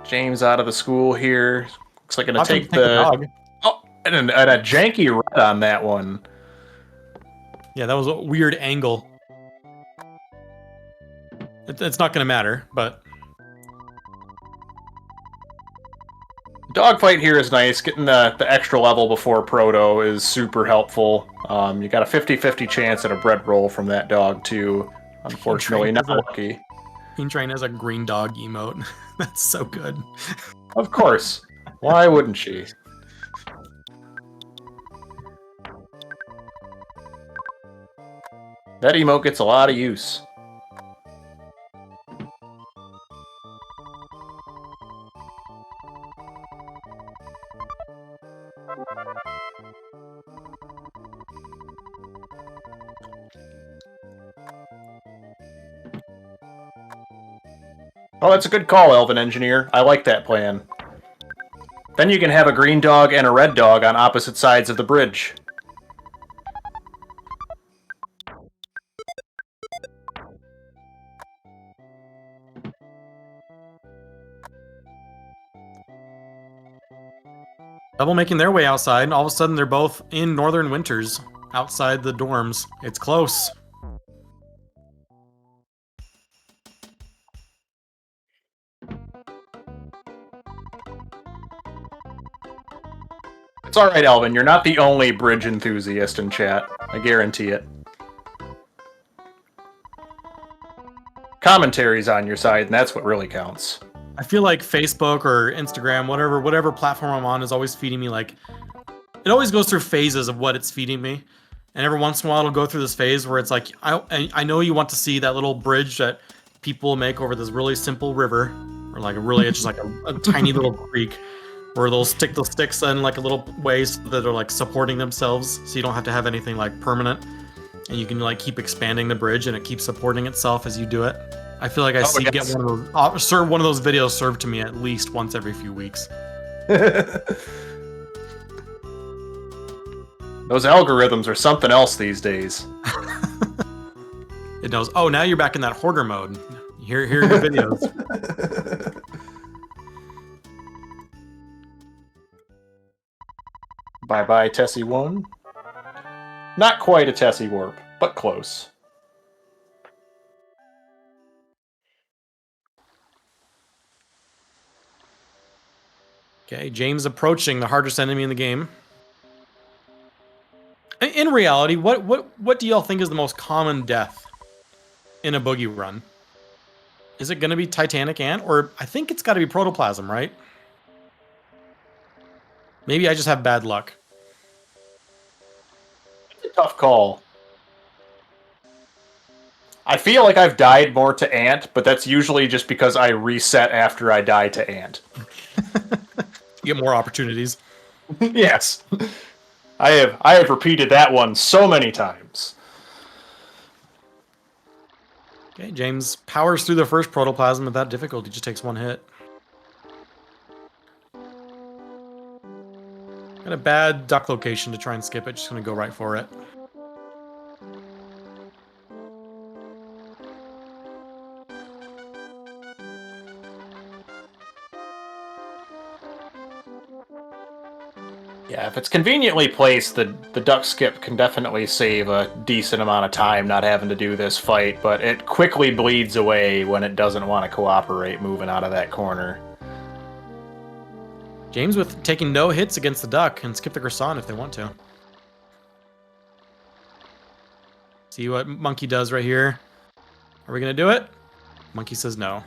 James out of the school here. Looks like gonna take the... Oh, and a janky red on that one. Yeah, that was a weird angle. It's not gonna matter, but... Dogfight here is nice. Getting the extra level before Proto is super helpful. You got a 50-50 chance at a bread roll from that dog, too. Unfortunately, not lucky. Queen Train has a green dog emote. That's so good. Of course. Why wouldn't she? That emote gets a lot of use. Oh, that's a good call, Elven Engineer. I like that plan. Then you can have a green dog and a red dog on opposite sides of the bridge. Double making their way outside, and all of a sudden they're both in Northern Winters, outside the dorms. It's close. It's alright, Elvin. You're not the only bridge enthusiast in chat. I guarantee it. Commentary's on your side, and that's what really counts. I feel like Facebook or Instagram, whatever platform I'm on, is always feeding me like... It always goes through phases of what it's feeding me. And every once in a while it'll go through this phase where it's like, I know you want to see that little bridge that people make over this really simple river. Or like it's just like a tiny little creek. Where they'll stick the sticks in like a little ways so that they're like supporting themselves, so you don't have to have anything like permanent, and you can like keep expanding the bridge and it keeps supporting itself as you do it. I feel like I get one of those videos served to me at least once every few weeks. Those algorithms are something else these days. It knows. Oh, now you're back in that hoarder mode. Here are your videos. Bye-bye, Tessie 1. Not quite a Tessie warp, but close. Okay, James approaching the hardest enemy in the game. In reality, what do y'all think is the most common death in a Boogey run? Is it going to be Titanic Ant? Or I think it's got to be Protoplasm, right? Maybe I just have bad luck. It's a tough call. I feel like I've died more to Ant, but that's usually just because I reset after I die to Ant. You get more opportunities. Yes. I have repeated that one so many times. Okay, James powers through the first Protoplasm without difficulty, just takes one hit. Got a bad duck location to try and skip it, just gonna go right for it. Yeah, if it's conveniently placed, the duck skip can definitely save a decent amount of time not having to do this fight, but it quickly bleeds away when it doesn't want to cooperate moving out of that corner. James with taking no hits against the duck and skip the croissant if they want to. See what Monkey does right here. Are we gonna do it? Monkey says no.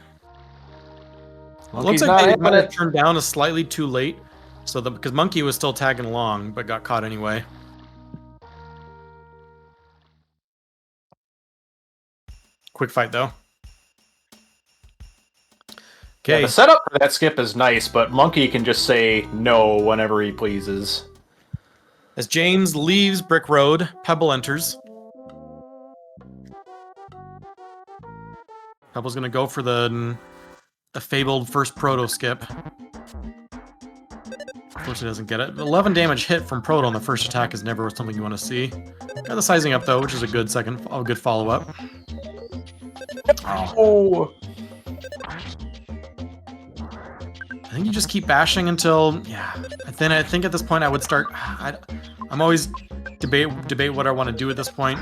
Monkey's Looks like not they having might have it. turned down a slightly too late, so because Monkey was still tagging along but got caught anyway. Quick fight though. Yeah, Okay, the setup for that skip is nice, but Monkey can just say no whenever he pleases. as James leaves Brick Road, Pebble enters. Pebble's gonna go for the fabled first Proto skip. Of course he doesn't get it. 11 damage hit from Proto on the first attack is never something you want to see. Got the sizing up though, which is a good good follow-up. Oh. I think you just keep bashing until, yeah. Then I think at this point I would start. I'm always debate what I want to do at this point.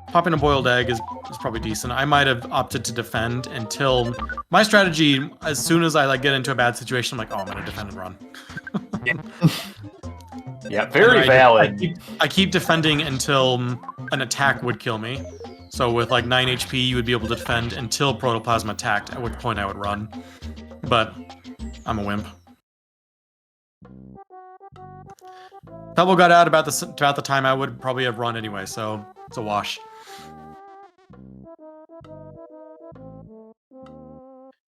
Popping a boiled egg is probably decent. I might have opted to defend until my strategy. As soon as I get into a bad situation, I'm like, oh, I'm gonna defend and run. Yeah, very valid. I keep defending until an attack would kill me. So with like 9 HP, you would be able to defend until Protoplasm attacked, at which point I would run. But I'm a wimp. Pebble got out about the time I would probably have run anyway, so it's a wash.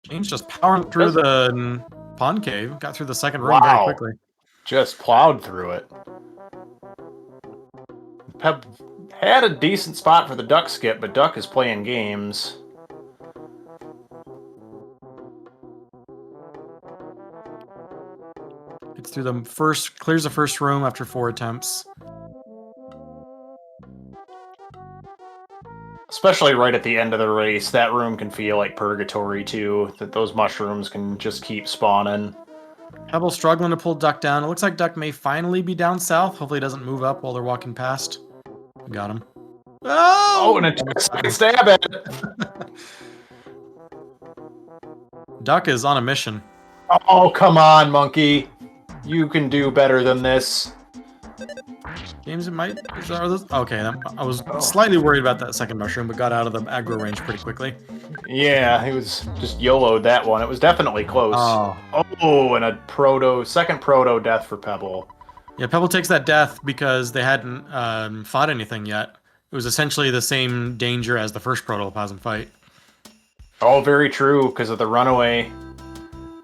James just powering through the pond cave, got through the second room very quickly. Just plowed through it. Peb had a decent spot for the duck skip, but Duck is playing games. Gets through clears the first room after 4 attempts. Especially right at the end of the race, that room can feel like purgatory too, that those mushrooms can just keep spawning. Pebble struggling to pull Duck down. It looks like Duck may finally be down south. Hopefully he doesn't move up while they're walking past. We got him. Oh, and it took a second stab at it. Duck is on a mission. Oh, come on, Monkey. You can do better than this. James, it might. Okay, I was slightly worried about that second mushroom, but got out of the aggro range pretty quickly. Yeah, he was just YOLO'd that one. It was definitely close. Oh, and a second proto death for Pebble. Yeah, Pebble takes that death because they hadn't fought anything yet. It was essentially the same danger as the first Protoplasm fight. Oh, very true, because of the runaway.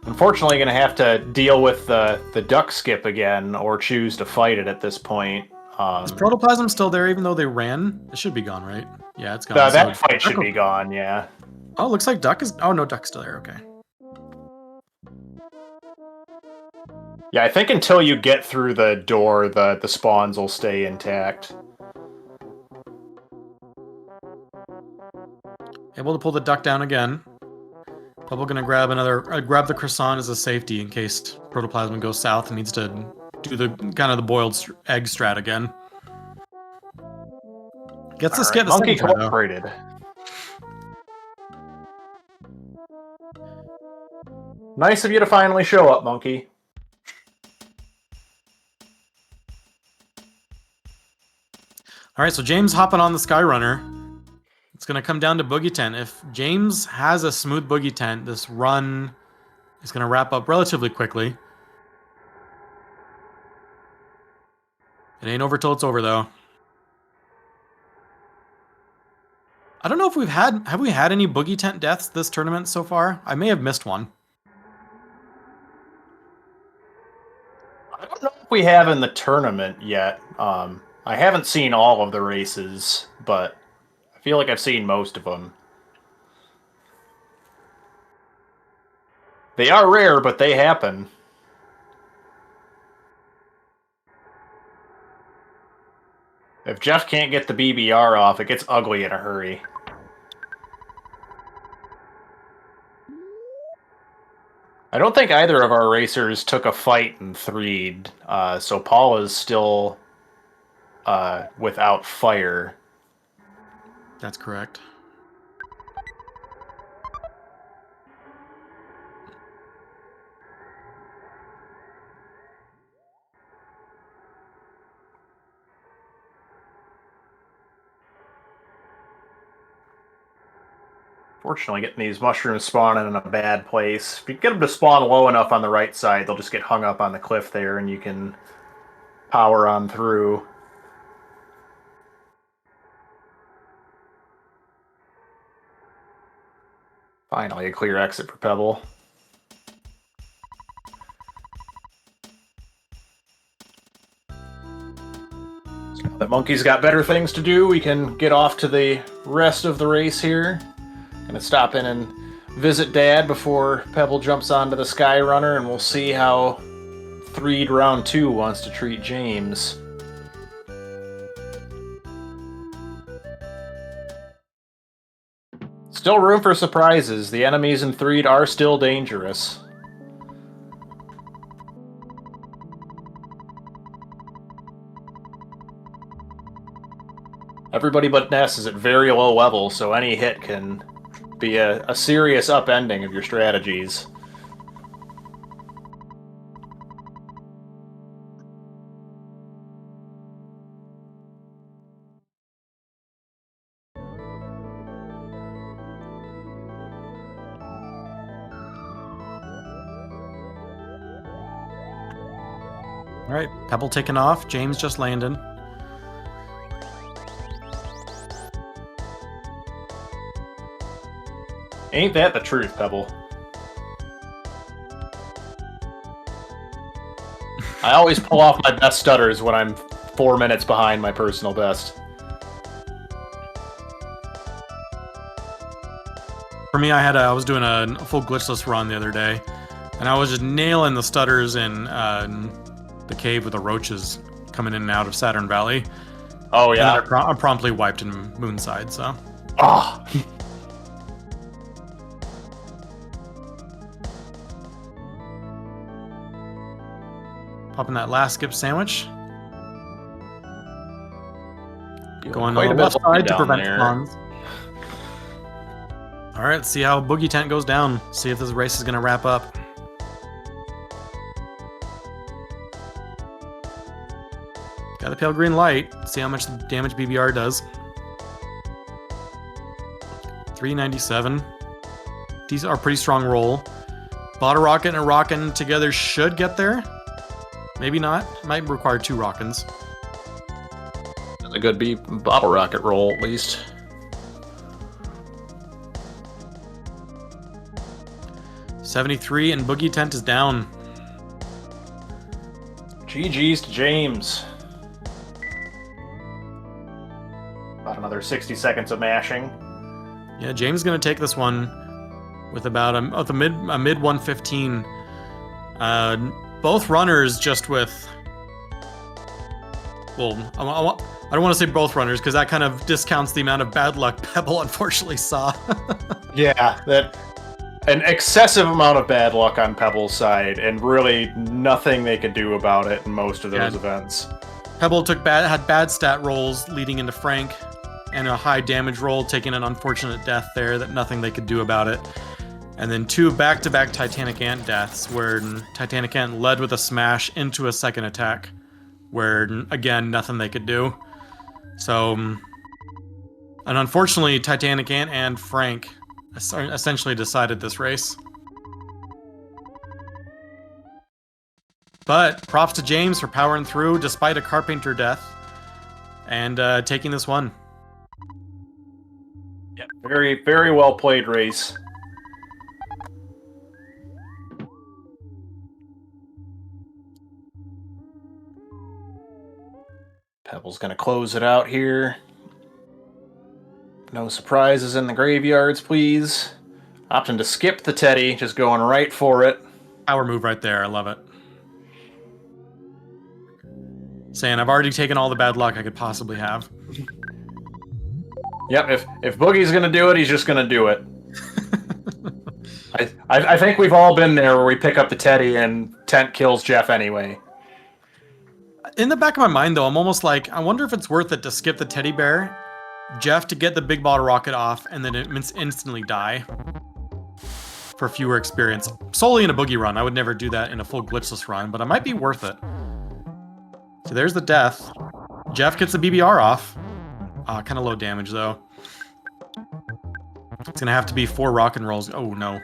Unfortunately, going to have to deal with the duck skip again, or choose to fight it at this point. Is Protoplasm still there even though they ran? It should be gone, right? Yeah, it's gone. That fight should be gone, yeah. Oh, looks like Duck is... Oh, no, Duck's still there, okay. Yeah, I think until you get through the door, the spawns will stay intact. Able to pull the Duck down again. Pebble gonna grab the croissant as a safety in case Protoplasm goes south and needs to do the kind of the boiled egg strat again. Gets the skip. Monkey cooperated. Nice of you to finally show up, Monkey. All right, so James hopping on the Skyrunner. It's going to come down to Boogie Tent. If James has a smooth Boogie Tent, this run is going to wrap up relatively quickly. It ain't over till it's over, though. I don't know if have we had any Boogie Tent deaths this tournament so far? I may have missed one. I don't know if we have in the tournament yet. I haven't seen all of the races, but I feel like I've seen most of them. They are rare, but they happen. If Jeff can't get the BBR off, it gets ugly in a hurry. I don't think either of our racers took a fight and 3'd, so Paul is still without fire. That's correct. Fortunately, getting these mushrooms spawning in a bad place. If you get them to spawn low enough on the right side, they'll just get hung up on the cliff there, and you can power on through. Finally, a clear exit for Pebble. So now that Monkey's got better things to do, we can get off to the rest of the race here. Gonna stop in and visit Dad before Pebble jumps onto the Skyrunner, and we'll see how 3'd round 2 wants to treat James. Still room for surprises. The enemies in 3'd are still dangerous. Everybody but Ness is at very low level, so any hit can be a serious upending of your strategies. All right, Pebble taking off. James just landed. Ain't that the truth, Pebble? I always pull off my best stutters when I'm 4 minutes behind my personal best. For me, I was doing a full glitchless run the other day, and I was just nailing the stutters in the cave with the roaches coming in and out of Saturn Valley. Oh yeah, and I'm promptly wiped in Moonside. So. Oh. Popping that last skip sandwich. Going quite on the left side to prevent there. spawns. All right, let's see how Boogie Tent goes down. See if this race is going to wrap up. Got the pale green light. See how much damage BBR does. 397. These are a pretty strong roll. Bottle rocket and a rockin' together should get there. Maybe not. Might require 2 rockins. That's a good bottle rocket roll, at least. $73 and Boogie Tent is down. GG's to James. About another 60 seconds of mashing. Yeah, James is going to take this one with about a mid 115. Both runners just with... Well, I don't want to say both runners because that kind of discounts the amount of bad luck Pebble unfortunately saw. Yeah, that... an excessive amount of bad luck on Pebble's side, and really nothing they could do about it in most of those events. Pebble had bad stat rolls leading into Frank, and a high damage roll, taking an unfortunate death there that nothing they could do about it. And then 2 back-to-back Titanic Ant deaths, where Titanic Ant led with a smash into a second attack, where, again, nothing they could do. So, and unfortunately, Titanic Ant and Frank essentially decided this race. But props to James for powering through despite a Carpenter death and taking this one. Yeah, very, very well played race. Pebble's going to close it out here. No surprises in the graveyards, please. Opting to skip the Teddy, just going right for it. Power move right there. I love it. Saying I've already taken all the bad luck I could possibly have. Yep, if Boogie's going to do it, he's just going to do it. I think we've all been there where we pick up the Teddy and Tent kills Jeff anyway. In the back of my mind, though, I'm almost like, I wonder if it's worth it to skip the teddy bear, Jeff to get the big bottle rocket off, and then instantly die for fewer experience. Solely in a Boogie run. I would never do that in a full glitchless run, but it might be worth it. So there's the death. Jeff gets the BBR off. Kind of low damage, though. It's going to have to be 4 rock and rolls. Oh, no.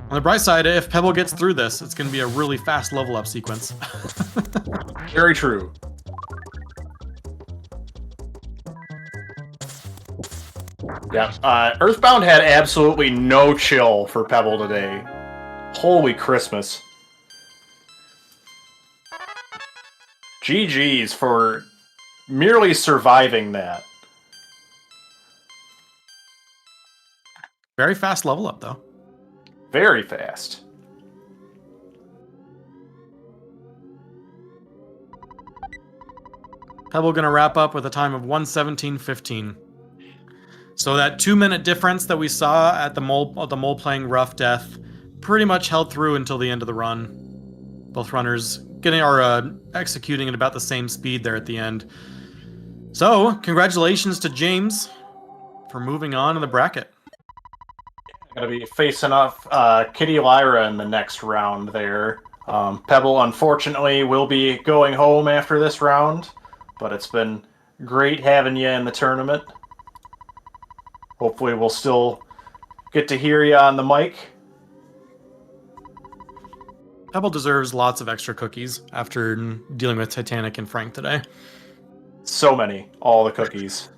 On the bright side, if Pebble gets through this, it's going to be a really fast level up sequence. Very true. Yeah, Earthbound had absolutely no chill for Pebble today. Holy Christmas. GG's for merely surviving that. Very fast level up, though. Very fast. Pebble gonna wrap up with a time of 1:17:15. So that 2-minute difference that we saw at the mole playing Rough Death pretty much held through until the end of the run. Both runners executing at about the same speed there at the end. So congratulations to James for moving on in the bracket. Gonna be facing off Kitty Lyra in the next round there. Pebble, unfortunately, will be going home after this round, but it's been great having you in the tournament. Hopefully we'll still get to hear you on the mic. Pebble deserves lots of extra cookies after dealing with Titanic and Frank today. So many. All the cookies.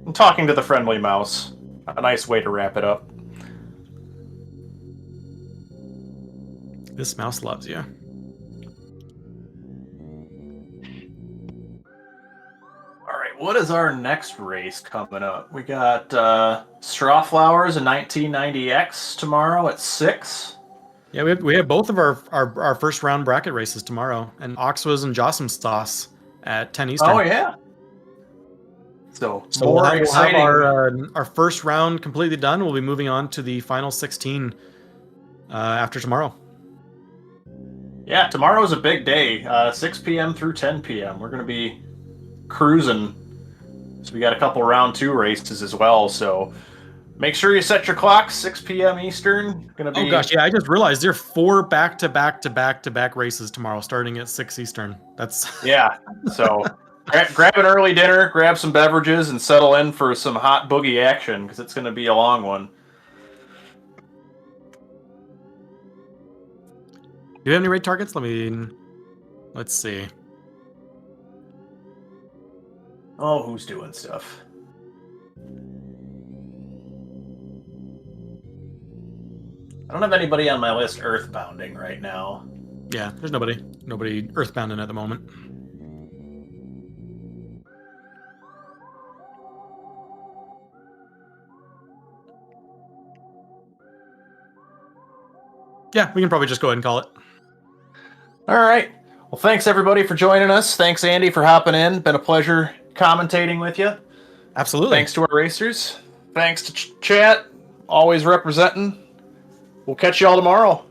I'm talking to the friendly mouse. A nice way to wrap it up. This mouse loves you. Alright, what is our next race coming up? We got Strawflowers and 1990X tomorrow at 6. Yeah, we have both of our first round bracket races tomorrow, and Oxwas and Jossum Stoss at 10 Eastern. Oh, yeah. So we'll have our first round completely done. We'll be moving on to the final 16 after tomorrow. Yeah, tomorrow's a big day. 6 p.m. through 10 p.m. We're going to be cruising. So we got a couple round 2 races as well. So make sure you set your clocks, 6 p.m. Eastern. Gonna be... Oh gosh, yeah, I just realized there are 4 back-to-back races tomorrow starting at 6 Eastern. That's yeah. So grab an early dinner, grab some beverages, and settle in for some hot boogie action because it's going to be a long one. Do you have any raid targets? Let's see. Oh, who's doing stuff? I don't have anybody on my list earthbounding right now. Yeah, there's nobody earthbounding at the moment. Yeah, we can probably just go ahead and call it. All right. Well, thanks everybody for joining us. Thanks, Andy, for hopping in. Been a pleasure commentating with you. Absolutely. Thanks to our racers. Thanks to chat. Always representing. We'll catch you all tomorrow.